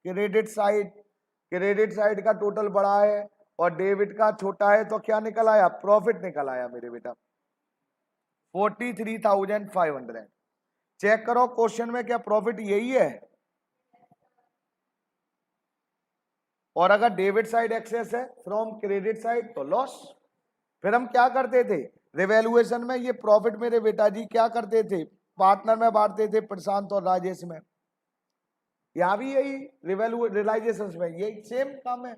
A: क्रेडिट साइड का टोटल बड़ा है और डेबिट का छोटा है, तो क्या निकल आया? प्रॉफिट निकल आया मेरे बेटा 43,500। चेक करो क्वेश्चन में क्या प्रॉफिट यही है? और अगर डेबिट साइड एक्सेस है फ्रॉम क्रेडिट साइड तो लॉस। फिर हम क्या करते थे रिवैल्यूएशन में? ये प्रॉफिट मेरे बेटा जी क्या करते थे? पार्टनर में बांटते थे, प्रशांत और राजेश में। यहां भी यही रियलाइजेशन में यही सेम काम है।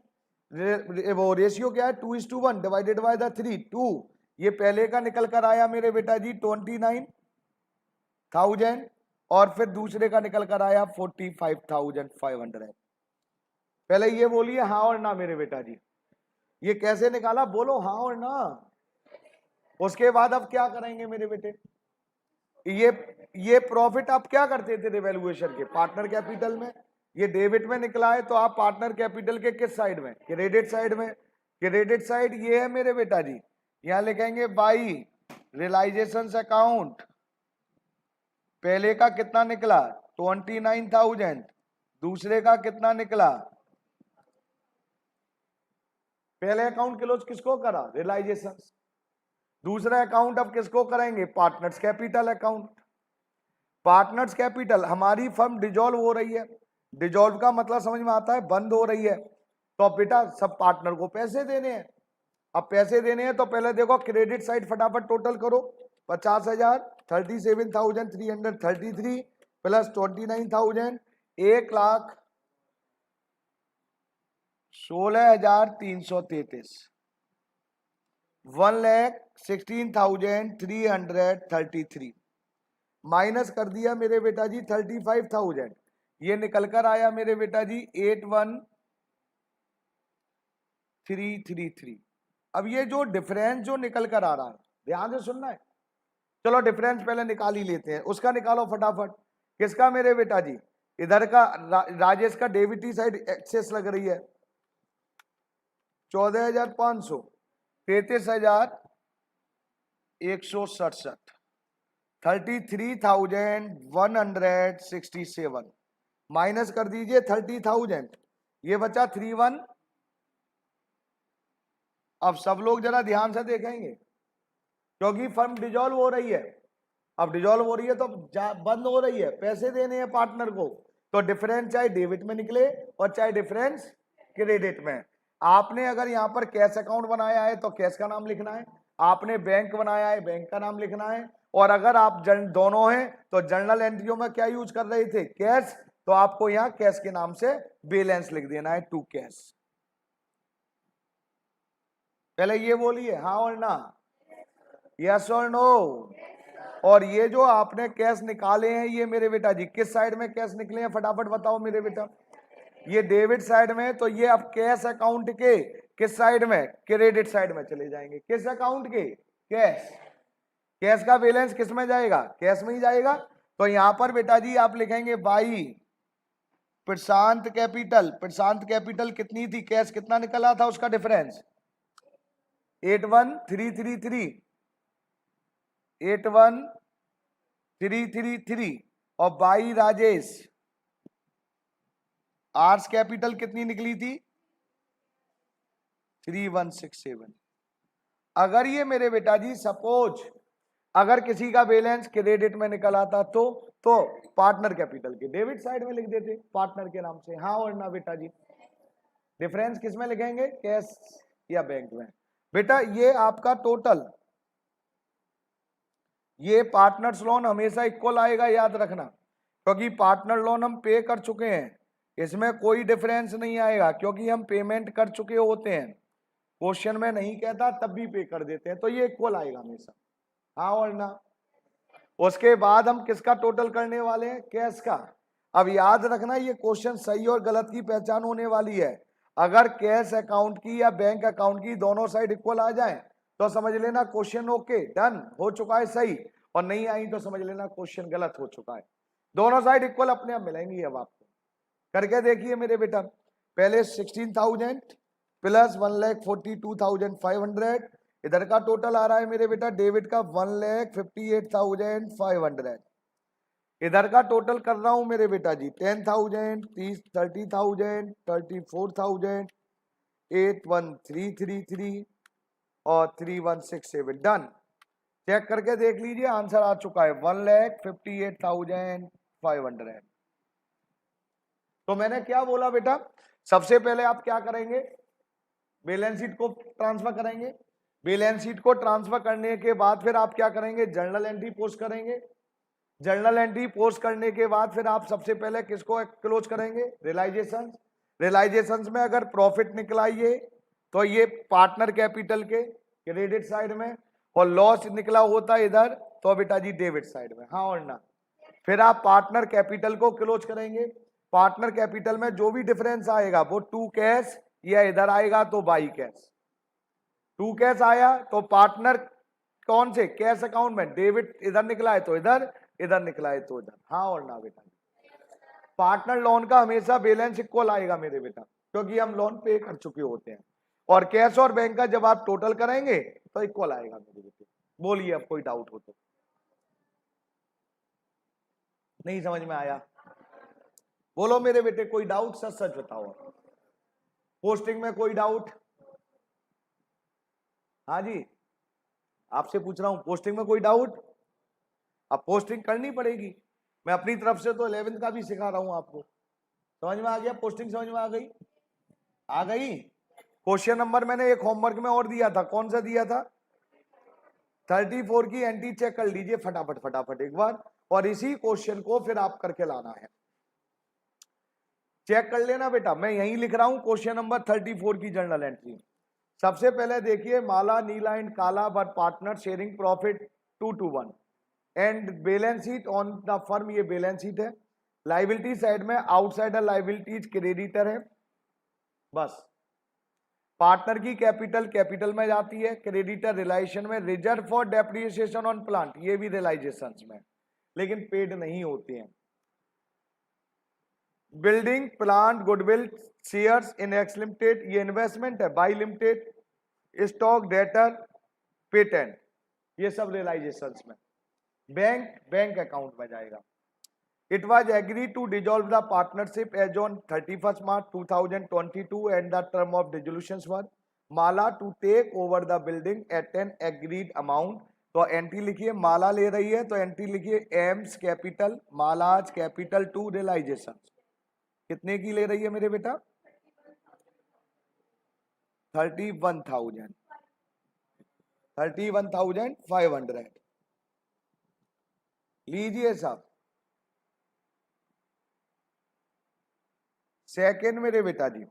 A: वो रेशियो क्या है? 2:1 डिवाइडेड बाय द 3, 2। ये पहले का निकल कर आया मेरे बेटा जी 29,000, और फिर दूसरे का निकल कर आया 45,500। पहले ये बोलिए हाँ और ना मेरे बेटा जी, ये कैसे निकाला? बोलो हाँ और ना। उसके बाद अब क्या करेंगे मेरे बेटे? ये प्रॉफिट आप क्या करते थे रिवैल्यूएशन के? पार्टनर कैपिटल में। ये डेबिट में निकला है तो आप पार्टनर कैपिटल के किस साइड में? क्रेडिट साइड में। क्रेडिट साइड ये है मेरे बेटा जी, यहां लिखेंगे बाई रियलाइजेशन अकाउंट। पहले का कितना निकला? 29,000 दूसरे का कितना निकला? पहले अकाउंट क्लोज किसको करा? रियलाइजेशन। दूसरा अकाउंट अब किसको करेंगे? Partners capital account. Partners capital, हमारी फर्म डिजॉल्व हो रही है। डिजॉल्व का मतलब समझ में आता है, बंद हो रही है। तो बेटा सब पार्टनर को पैसे देने हैं। अब पैसे देने हैं तो पहले देखो क्रेडिट साइड फटाफट टोटल करो। 50,000, 37,333 प्लस 29,000, 1,16,333, 1,16,333 माइनस कर दिया मेरे बेटा जी 35,000। ये निकल कर आया मेरे बेटा जी 81,333। अब ये जो डिफरेंस जो निकल कर आ रहा है, ध्यान से सुनना है। चलो डिफरेंस पहले निकाल ही लेते हैं, उसका निकालो फटाफट। किसका मेरे बेटा जी? इधर का राजेश का डेबिट साइड एक्सेस लग रही है 14,500, 33,167, 33,167 माइनस कर दीजिए 30,000, ये बचा 31। अब सब लोग जरा ध्यान से देखेंगे क्योंकि फर्म डिजॉल्व हो रही है। अब डिजॉल्व हो रही है तो बंद हो रही है, पैसे देने हैं पार्टनर को। तो डिफरेंस चाहे डेबिट में निकले और चाहे डिफरेंस क्रेडिट में। आपने अगर यहां पर कैश अकाउंट बनाया है तो कैश का नाम लिखना है, आपने बैंक बनाया है बैंक का नाम लिखना है। और अगर आप दोनों हैं तो जर्नल एंट्रियों में क्या यूज कर रहे थे? कैश। तो आपको यहां कैश के नाम से बैलेंस लिख देना है, टू कैश। पहले ये बोलिए हाँ और ना, यस और नो। और ये जो आपने कैश निकाले हैं ये मेरे बेटा जी किस साइड में कैश निकले हैं फटाफट बताओ मेरे बेटा? ये डेबिट साइड में। तो ये अब कैश अकाउंट के किस साइड में? क्रेडिट साइड में चले जाएंगे। किस अकाउंट के? कैश। कैश का बैलेंस किस में जाएगा? कैश में ही जाएगा। तो यहां पर बेटा जी आप लिखेंगे by Prashant capital. Prashant capital कितनी थी? कैश कितना निकला था उसका डिफरेंस? 81,333, 81,333। और बाई राजेश आर्स कैपिटल कितनी निकली थी? 3167। अगर ये मेरे बेटा जी सपोज अगर किसी का बैलेंस क्रेडिट में निकल आता तो पार्टनर कैपिटल के डेबिट साइड में लिख देते पार्टनर के नाम से, हाँ और ना बेटा जी? डिफरेंस किस में लिखेंगे? कैश या बैंक में। बेटा ये आपका टोटल, ये पार्टनर्स लोन हमेशा इक्वल आएगा, याद रखना। क्योंकि पार्टनर लोन हम पे कर चुके हैं, इसमें कोई डिफरेंस नहीं आएगा क्योंकि हम पेमेंट कर चुके होते हैं। क्वेश्चन में नहीं कहता तब भी पे कर देते हैं, तो ये इक्वल आएगा हमेशा, हाँ और ना? उसके बाद हम किसका टोटल करने वाले हैं? कैश का। अब याद रखना ये क्वेश्चन सही और गलत की पहचान होने वाली है। अगर कैश अकाउंट की या बैंक अकाउंट की दोनों साइड इक्वल आ जाए तो समझ लेना क्वेश्चन ओके डन हो चुका है सही, और नहीं आई तो समझ लेना क्वेश्चन गलत हो चुका है। दोनों साइड इक्वल अपने आप मिलेंगी। अब आपको करके देखिए मेरे बेटा। पहले 16,000 प्लस 1,42,500, इधर का टोटल आ रहा है मेरे बेटा डेबिट का 1,58,500। इधर का टोटल कर रहा हूं मेरे बेटा जी 10,000, 30,000, 34,000, 81,333 और 3167 डन। चेक करके देख लीजिए आंसर आ चुका है 1,58,500। तो मैंने क्या बोला बेटा? सबसे पहले आप क्या करेंगे? बैलेंस शीट को ट्रांसफर करेंगे। बैलेंस शीट को ट्रांसफर करने के बाद फिर आप क्या करेंगे? जर्नल एंट्री पोस्ट करेंगे। जर्नल एंट्री पोस्ट करने के बाद फिर आप सबसे पहले किसको क्लोज करेंगे? रियलाइजेशन। रियलाइजेशन में अगर प्रॉफिट निकला ये तो ये पार्टनर कैपिटल के क्रेडिट साइड में, और लॉस निकला होता इधर तो बेटा जी डेबिट साइड में, हाँ और ना? फिर आप पार्टनर कैपिटल को क्लोज करेंगे। पार्टनर कैपिटल में जो भी डिफरेंस आएगा वो टू कैश या इधर आएगा तो बाई कैश। टू कैश आया तो पार्टनर कौन से? कैश अकाउंट में डेबिट इधर निकला है तो इधर, इधर निकला है तो इधर, हाँ और ना बेटा? पार्टनर लोन का हमेशा बैलेंस इक्वल आएगा मेरे बेटा क्योंकि हम लोन पे कर चुके होते हैं। और कैश और बैंक का जब आप टोटल करेंगे तो इक्वल आएगा मेरे बेटे। बोलिए अब कोई डाउट हो तो? नहीं समझ में आया? बोलो मेरे बेटे, कोई डाउट? सच सच बताओ। पोस्टिंग में कोई डाउट? हाँ जी, आपसे पूछ रहा हूं, पोस्टिंग में कोई डाउट? अब पोस्टिंग करनी पड़ेगी। मैं अपनी तरफ से तो 11th का भी सिखा रहा हूं आपको। समझ में आ गया? पोस्टिंग समझ में आ गई? आ गई। क्वेश्चन नंबर मैंने एक होमवर्क में और दिया था, कौन सा दिया था? 34 की एंटी चेक कर लीजिए फटाफट फटाफट एक बार, और इसी क्वेश्चन को फिर आप करके लाना है। चेक कर लेना बेटा, मैं यहीं लिख रहा हूं क्वेश्चन नंबर 34 की जर्नल एंट्री। सबसे पहले देखिए, माला, Neela and Kala were partner sharing profit 2-1 and balance sheet on the firm, ये बैलेंस शीट है। लाइबिलिटी साइड में आउटसाइडर लाइबिलिटीज क्रेडिटर है, बस। पार्टनर की कैपिटल कैपिटल में जाती है, क्रेडिटर रिलाइजेशन में, reserve for depreciation on plant ये भी रिलाइजेशन में, लेकिन पेड नहीं होते हैं। Building, plant, goodwill, shares in X limited ये इन्वेस्टमेंट है, Y limited, stock, debtor, patent ये सब रियलाइजेशन में। बैंक अकाउंट में जाएगा। It was agree to dissolve the partnership as on 31 March 2022 and the term of dissolution were Mala to take over the building at an agreed amount. तो एंट्री लिखिए, माला ले रही है तो एंट्री लिखिए M's capital, Mala's capital to realisation. कितने की ले रही है मेरे बेटा? 31,500 लीजिए साहब। सेकेंड मेरे बेटा जी,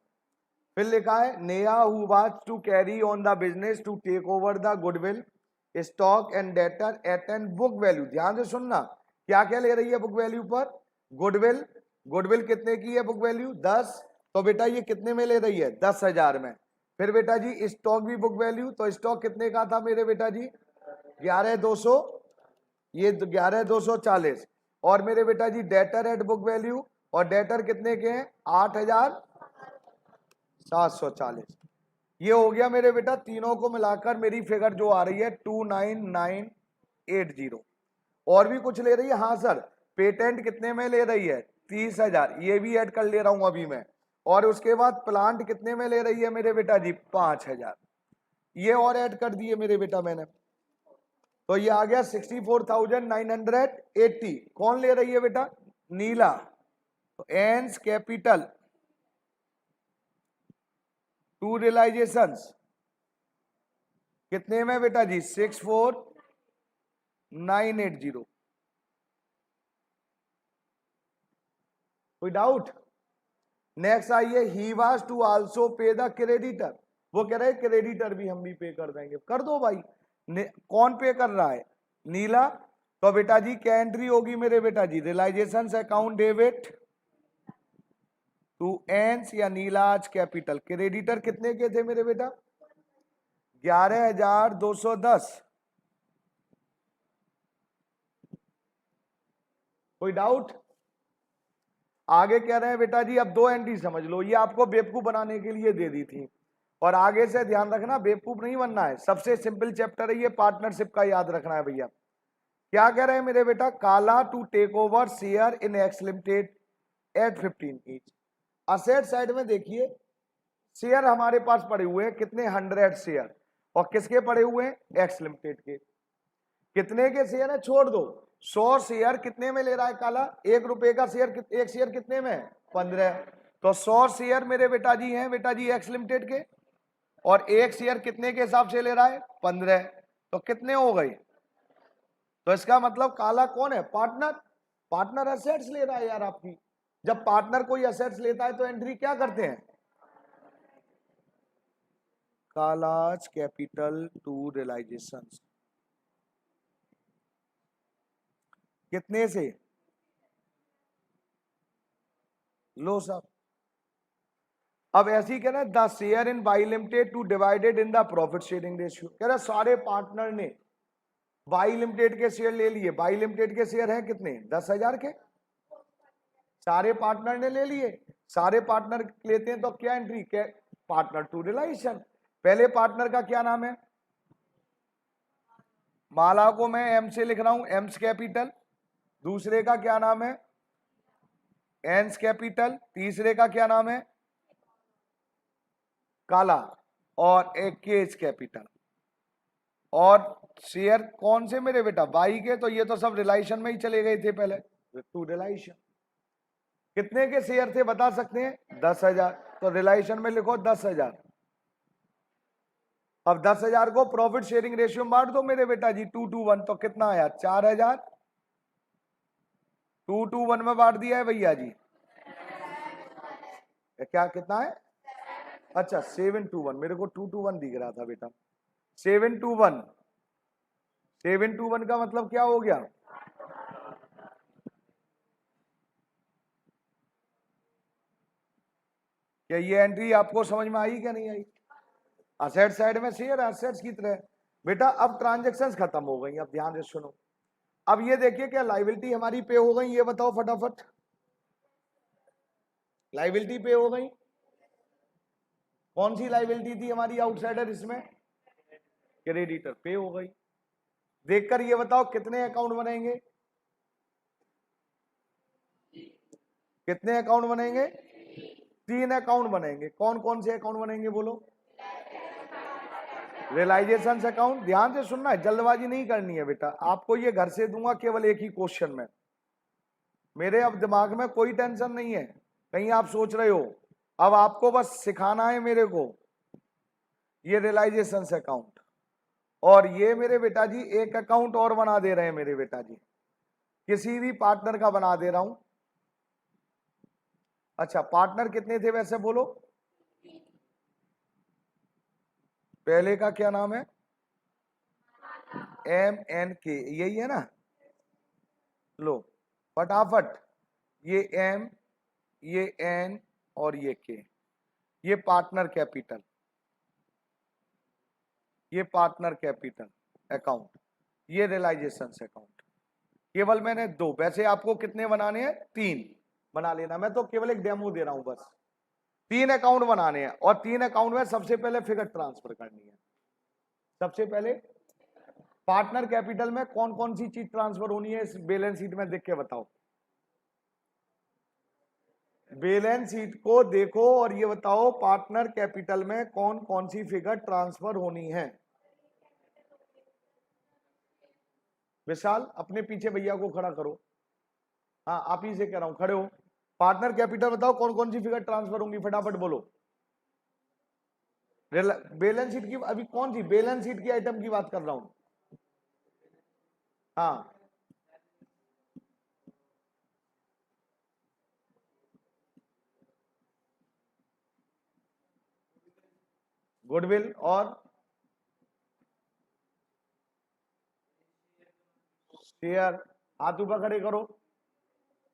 A: फिर लिखा है Neha who was to carry on the business to take over the goodwill, stock and debtor at an book value. ध्यान से सुनना, क्या क्या ले रही है बुक वैल्यू पर? गुडविल। गुडविल कितने की है बुक वैल्यू? 10। तो बेटा ये कितने में ले रही है? 10,000 में। फिर बेटा जी स्टॉक भी बुक वैल्यू, तो स्टॉक कितने का था मेरे बेटा जी? 11,200, ये 11,240। और मेरे बेटा जी डेटर एट बुक वैल्यू, और डेटर कितने के हैं? 8,740। ये हो गया मेरे बेटा, तीनों को मिलाकर मेरी फिगर जो आ रही है 29,980। और भी कुछ ले रही है? हाँ सर, पेटेंट कितने में ले रही है? 30,000, ये भी ऐड कर ले रहा हूं अभी मैं। और उसके बाद प्लांट कितने में ले रही है मेरे बेटा जी? 5,000, ये और ऐड कर दिए मेरे बेटा मैंने। तो ये आ गया 64,980। कौन ले रही है बेटा? नीला। तो एंस कैपिटल टू रियलाइजेशंस कितने में बेटा जी? 64,980। कोई डाउट? नेक्स्ट आइए, ही वाज टू आल्सो पे द क्रेडिटर। वो कह रहे क्रेडिटर भी हम भी पे कर देंगे। कर दो भाई। कौन पे कर रहा है? नीला। तो बेटा जी क्या एंट्री होगी मेरे बेटा जी? रियलाइजेशन अकाउंट डेबिट टू एंस या नीलाज कैपिटल। क्रेडिटर कितने के थे मेरे बेटा? 11,210। कोई डाउट? आगे कह रहे हैं बेटा जी, अब दो एंट्री समझ लो, ये आपको बेवकूफ बनाने के लिए दे दी थी, और आगे से ध्यान रखना बेवकूफ नहीं बनना है। सबसे सिंपल चैप्टर है ये, पार्टनरशिप का याद रखना है भैया। क्या कह रहे हैं मेरे बेटा? Kala to take over share in X limited at 15 each. Asset side में देखिए, शेयर हमारे पास पड़े हुए हैं कितने? 100 शेयर। और किसके पड़े हुए हैं? एक्स लिमिटेड के। कितने के शेयर है? छोड़ दो। 100 शेयर कितने में ले रहा है काला? 1 रुपए का शेयर। एक शेयर कितने में? 15। तो 100 शेयर मेरे बेटा जी हैं बेटा जी एक्स लिमिटेड के, और एक शेयर कितने के हिसाब से ले रहा है? 15। तो कितने हो गए? तो इसका मतलब काला कौन है? पार्टनर। पार्टनर असेट्स ले रहा है यार आपकी। जब पार्टनर कोई असेट्स लेता है तो एंट्री क्या करते हैं? कालाज कैपिटल टू रियलाइजेशन। कितने से? लो साहब। अब ऐसे ही कह रहा है the share in by limited two divided in the profit sharing ratio. कह रहा है सारे पार्टनर ने बाई लिमिटेड के शेयर ले लिए। बाई लिमिटेड के शेयर हैं कितने? 10,000 के। सारे पार्टनर ने ले लिए। सारे पार्टनर लेते हैं तो क्या एंट्री? क्या? Partner to realisation. पहले पार्टनर का क्या नाम है? माला को मैं एम से लिख रहा हूं, एम्स कैपिटल। दूसरे का क्या नाम है? एंस कैपिटल, तीसरे का क्या नाम है, काला, और एक केज कैपिटल। और शेयर कौन से मेरे बेटा, बाई के, तो ये तो सब रिलायशन में ही चले गए थे पहले, टू रिलायशन। कितने के शेयर थे बता सकते हैं, 10,000, तो रिलायशन में लिखो 10,000। अब 10,000 को प्रॉफिट शेयरिंग रेशियो में बांट दो मेरे बेटा जी, 2:1, तो कितना आया, 4,000। 2:1 में बांट दिया है भैया जी, क्या कितना है, अच्छा 7:1, मेरे को 2:1 दिख रहा था बेटा, 7:1। 7:1 का मतलब क्या हो गया, क्या ये एंट्री आपको समझ में आई क्या नहीं आई। असेट साइड में शेयर एसेट्स की तरह बेटा। अब ट्रांजेक्शन्स खत्म हो गई, अब ध्यान से सुनो। अब ये देखिए क्या लाइबिलिटी हमारी पे हो गई, ये बताओ फटाफट, लाइबिलिटी पे हो गई। कौन सी लाइबिलिटी थी हमारी आउटसाइडर, इसमें क्रेडिटर पे हो गई। देखकर ये बताओ कितने अकाउंट बनेंगे, कितने अकाउंट बनेंगे, 3 अकाउंट बनेंगे। कौन कौन से अकाउंट बनेंगे बोलो, रियलाइजेशन अकाउंट। ध्यान से सुनना है, जल्दबाजी नहीं करनी है बेटा, आपको ये घर से दूंगा केवल एक ही क्वेश्चन में, मेरे अब दिमाग में कोई टेंशन नहीं है। कहीं आप सोच रहे हो, अब आपको बस सिखाना है मेरे को, ये रियलाइजेशन अकाउंट, और ये मेरे बेटा जी एक अकाउंट और बना दे रहे हैं मेरे बेटा जी, किसी भी पार्टनर का बना दे रहा हूं। अच्छा पार्टनर कितने थे वैसे बोलो, पहले का क्या नाम है, MNK, यही है ना, लो फटाफट, ये M, ये N और ये K, ये पार्टनर कैपिटल, ये पार्टनर कैपिटल अकाउंट, ये रियलाइजेशन अकाउंट। केवल मैंने 2, वैसे आपको कितने बनाने हैं, 3 बना लेना, मैं तो केवल एक डेमो दे रहा हूं बस। 3 अकाउंट बनाने हैं, और 3 अकाउंट में सबसे पहले फिगर ट्रांसफर करनी है। सबसे पहले पार्टनर कैपिटल में कौन कौन सी चीज ट्रांसफर होनी है, इस बैलेंस शीट में देख के बताओ। बैलेंस शीट को देखो और ये बताओ पार्टनर कैपिटल में कौन कौन सी फिगर ट्रांसफर होनी है। विशाल अपने पीछे भैया को खड़ा करो, हाँ आप ही से कह रहा हूं, खड़े हो। पार्टनर कैपिटल बताओ कौन कौन सी फिगर ट्रांसफर होंगी, फटाफट बोलो। बैलेंस शीट की, अभी कौन सी बैलेंस शीट की आइटम की बात कर रहा हूं, हाँ गुडविल और शेयर। हाथ ऊपर खड़े करो।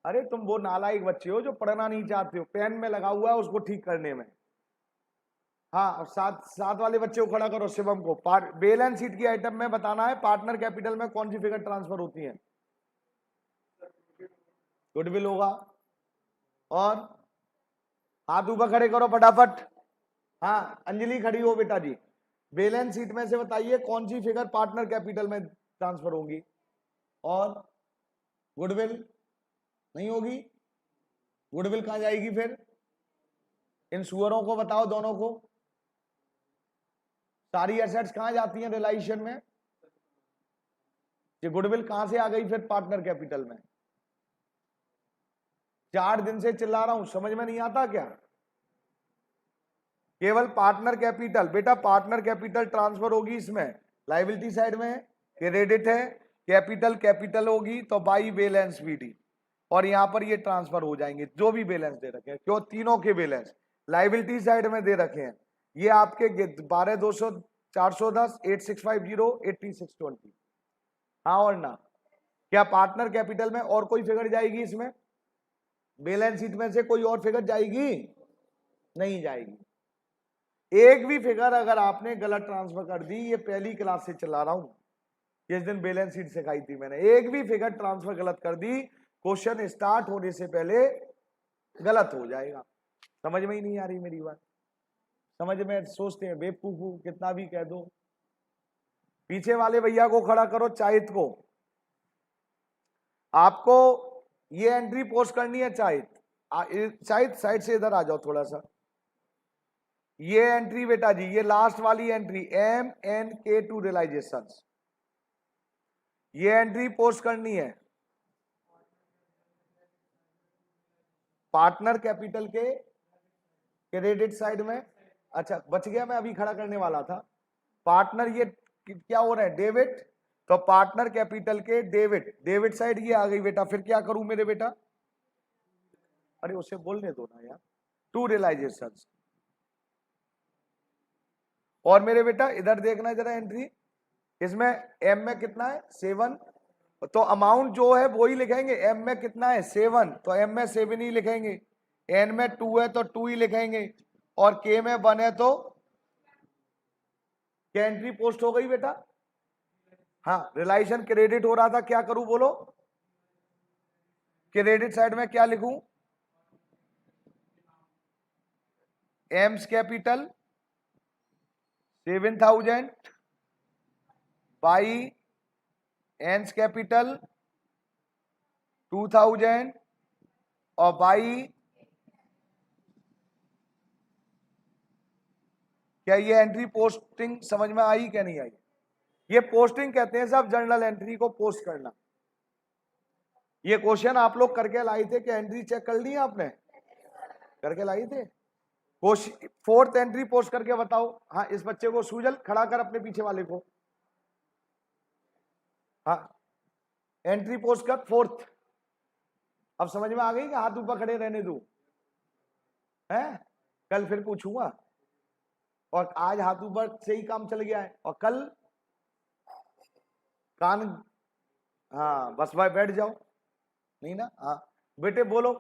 A: अरे तुम वो नालायक बच्चे हो जो पढ़ना नहीं चाहते हो, पेन में लगा हुआ है उसको ठीक करने में। हाँ साथ साथ वाले बच्चे को खड़ा करो, शिवम को। बैलेंस शीट की आइटम में बताना है पार्टनर कैपिटल में कौन सी फिगर ट्रांसफर होती है। गुडविल होगा, और हाथ ऊपर खड़े करो फटाफट। हाँ अंजलि खड़ी हो बेटा जी, बैलेंस शीट में से बताइए कौन सी फिगर पार्टनर कैपिटल में ट्रांसफर होंगी। और गुडविल नहीं होगी, गुडविल कहां जाएगी फिर, इन सुअरों को बताओ दोनों को, सारी एसेट्स कहां जाती हैं रिलायशन में, ये गुडविल कहां से आ गई फिर पार्टनर कैपिटल में। 4 दिन से चिल्ला रहा हूं, समझ में नहीं आता क्या। केवल पार्टनर कैपिटल बेटा, पार्टनर कैपिटल ट्रांसफर होगी इसमें, लायबिलिटी साइड में क्रेडिट है, कैपिटल कैपिटल होगी तो बाई बैलेंस बीडी, और यहां पर ये ट्रांसफर हो जाएंगे जो भी बैलेंस दे रखे हैं, क्यों तीनों के बैलेंस लायबिलिटी साइड में दे रखे हैं। ये आपके 12,200, 410, 8650, 8620, हाँ और ना। क्या पार्टनर कैपिटल में और कोई फिगर जाएगी इसमें, बैलेंस शीट में से कोई और फिगर जाएगी, नहीं जाएगी। एक भी फिगर अगर आपने गलत ट्रांसफर कर दी, ये पहली क्लास से चला रहा हूं, जिस दिन बैलेंस शीट सिखाई थी मैंने, एक भी फिगर ट्रांसफर गलत कर दी, क्वेश्चन स्टार्ट होने से पहले गलत हो जाएगा। समझ में ही नहीं आ रही मेरी बात, समझ में सोचते हैं बेवकूफ हूं, कितना भी कह दो। पीछे वाले भैया को खड़ा करो, चाहित को। आपको ये एंट्री पोस्ट करनी है चाहित, शायद साइड से इधर आ जाओ थोड़ा सा। ये एंट्री बेटा जी, ये लास्ट वाली एंट्री MNK2 रियलाइजेशन, ये एंट्री पोस्ट करनी है पार्टनर कैपिटल के क्रेडिट साइड में। अच्छा बच गया, मैं अभी खड़ा करने वाला था। पार्टनर ये क्या हो रहा है, डेबिट, तो पार्टनर कैपिटल के डेबिट साइड ये आ गई बेटा। फिर क्या करूं मेरे बेटा, अरे उसे बोलने दो ना यार, टू रियलाइजेशन। और मेरे बेटा इधर देखना जरा एंट्री, इसमें एम में कितना है 7, तो अमाउंट जो है वो ही लिखेंगे। एम में कितना है 7, तो एम में 7 ही लिखेंगे। एन में 2 है तो 2 ही लिखेंगे, और के में 1 है तो क्या एंट्री पोस्ट हो गई बेटा। हाँ रिलाइजेशन क्रेडिट हो रहा था, क्या करूं बोलो, क्रेडिट साइड में क्या लिखूं, एम्स कैपिटल 7000 बाई एन्स कैपिटल 2000 और बाई, क्या ये एंट्री पोस्टिंग समझ में आई क्या नहीं आई। ये पोस्टिंग कहते हैं साहब जर्नल एंट्री को पोस्ट करना। ये क्वेश्चन आप लोग करके लाई थे कि एंट्री चेक कर ली है आपने, करके लाई थे। फोर्थ एंट्री पोस्ट करके बताओ। हाँ इस बच्चे को सूजल खड़ा कर अपने पीछे वाले को, हाँ एंट्री पोस्ट कर फोर्थ। अब समझ में आ गई कि हाथ ऊपर खड़े रहने दो, है कल फिर पूछूंगा। और आज हाथ ऊपर से ही काम चल गया है, और कल कान, हाँ बस भाई बैठ जाओ, नहीं ना, हाँ बेटे बोलो।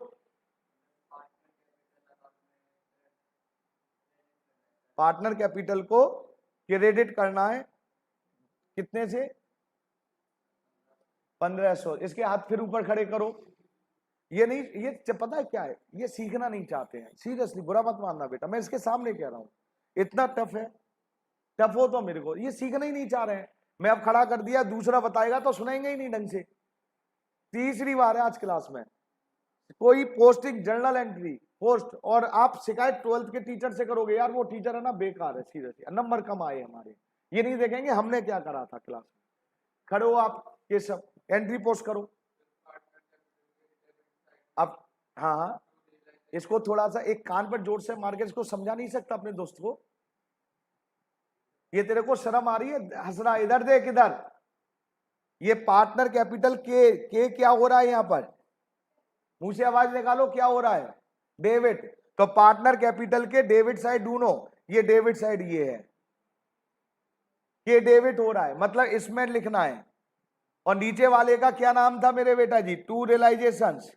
A: पार्टनर कैपिटल को क्रेडिट करना है कितने से, 1500। इसके हाथ फिर ऊपर खड़े करो। ये नहीं, ये पता है क्या है, ये सीखना नहीं चाहते हैं, सीरियसली बुरा मत मानना बेटा, मैं इसके सामने कह रहा हूं, इतना टफ है। टफ हो तो मेरे को, ये सीखना ही नहीं चाह रहे हैं। मैं अब खड़ा कर दिया, दूसरा बताएगा तो सुनेंगे ही नहीं ढंग से। तीसरी बार है आज क्लास में, कोई पोस्टिंग जर्नल एंट्री पोस्ट, और आप शिकायत 12th के टीचर से करोगे, यार वो टीचर है ना बेकार है, सीरियसली नंबर कम आए हमारे, ये नहीं देखेंगे हमने क्या करा था क्लास में। खड़े हो आप, ये सब एंट्री पोस्ट करो। अब हाँ हाँ, इसको थोड़ा सा एक कान पर जोर से मार के इसको समझा नहीं सकता अपने दोस्त को। ये तेरे को शर्म आ रही है, हंस रहा, इधर देख इधर। ये पार्टनर कैपिटल के क्या हो रहा है यहाँ पर, मुंह से आवाज निकालो, क्या हो रहा है, डेबिट। तो पार्टनर कैपिटल के डेबिट साइड ढूंढो, ये डेबिट साइड ये है, ये डेबिट हो रहा है, मतलब इसमें लिखना है। और नीचे वाले का क्या नाम था मेरे बेटा जी, टू रियलाइजेशंस,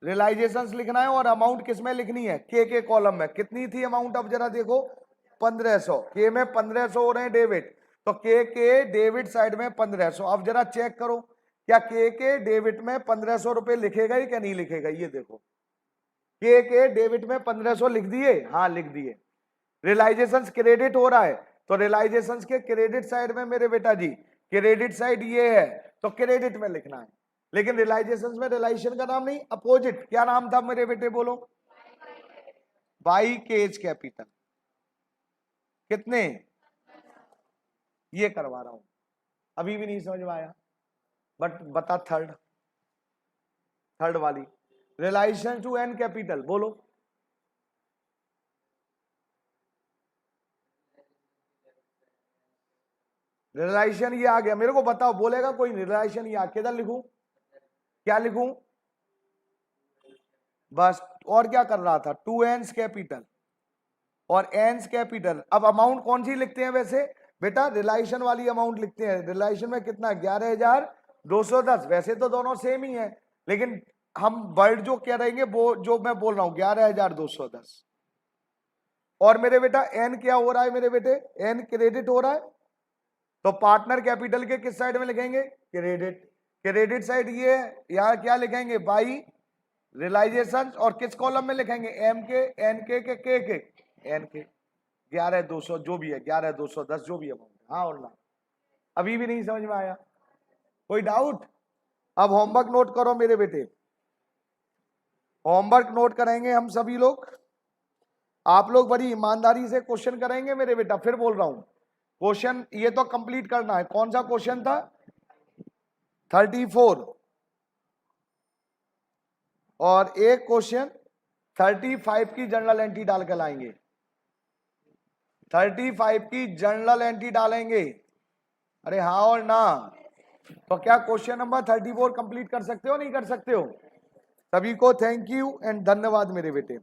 A: रियलाइजेशंस लिखना है। और अमाउंट किसमें लिखनी है, के कॉलम में। कितनी थी अमाउंट, अब जरा देखो 1500, के में 1500 हो रहे हैं डेबिट, तो के डेबिट साइड में 1500। अब जरा चेक करो क्या के डेबिट में 1500 रुपए लिखेगा ही क्या नहीं लिखेगा, ये देखो के डेबिट में 1500 लिख दिए, हाँ लिख दिए। रियलाइजेशंस क्रेडिट हो रहा है, तो रियलाइजेशंस के क्रेडिट साइड में मेरे बेटा जी, क्रेडिट साइड ये है तो क्रेडिट में लिखना है। लेकिन रियलाइजेशंस में रियलाइजेशन का नाम नहीं, अपोजिट क्या नाम था मेरे बेटे बोलो, बाई केज कैपिटल। कितने, ये करवा रहा हूं, अभी भी नहीं समझ में आया, बट बता थर्ड वाली रियलाइजेशन टू एन कैपिटल बोलो। रियलाइजेशन ये आ गया, मेरे को बताओ, बोलेगा कोई रियलाइजेशन ये आ, किधर लिखूं, क्या लिखूं, बस। और क्या कर रहा था, टू एन्स कैपिटल और एन्स कैपिटल। अब अमाउंट कौन सी लिखते हैं वैसे बेटा, रियलाइजेशन वाली अमाउंट लिखते हैं। रियलाइजेशन में कितना, 11,210। वैसे तो दोनों सेम ही है, लेकिन हम वर्ड जो कह रहेंगे वो जो मैं बोल रहा हूं 11,210। और मेरे बेटा एन क्या हो रहा है मेरे बेटे, एन क्रेडिट हो रहा है, तो पार्टनर कैपिटल के किस साइड में लिखेंगे, क्रेडिट। क्रेडिट साइड ये है, यहां क्या लिखेंगे, बाई रियलाइजेशन। और किस कॉलम में लिखेंगे, एम के, एन के एन के 11,200 जो भी है, 11,210 जो भी है, हाँ और ना। अभी भी नहीं समझ में आया, कोई डाउट। अब होमवर्क नोट करो मेरे बेटे, होमवर्क नोट करेंगे हम सभी लोग। आप लोग बड़ी ईमानदारी से क्वेश्चन करेंगे मेरे बेटा, फिर बोल रहा हूं क्वेश्चन ये तो कंप्लीट करना है। कौन सा क्वेश्चन था? 34 और एक क्वेश्चन 35 की जर्नल एंट्री डाल कर लाएंगे। 35 की जर्नल एंट्री डालेंगे। अरे हाँ और ना? तो क्या क्वेश्चन नंबर 34 कंप्लीट कर सकते हो नहीं कर सकते हो? सभी को थैंक यू एंड धन्यवाद मेरे बेटे।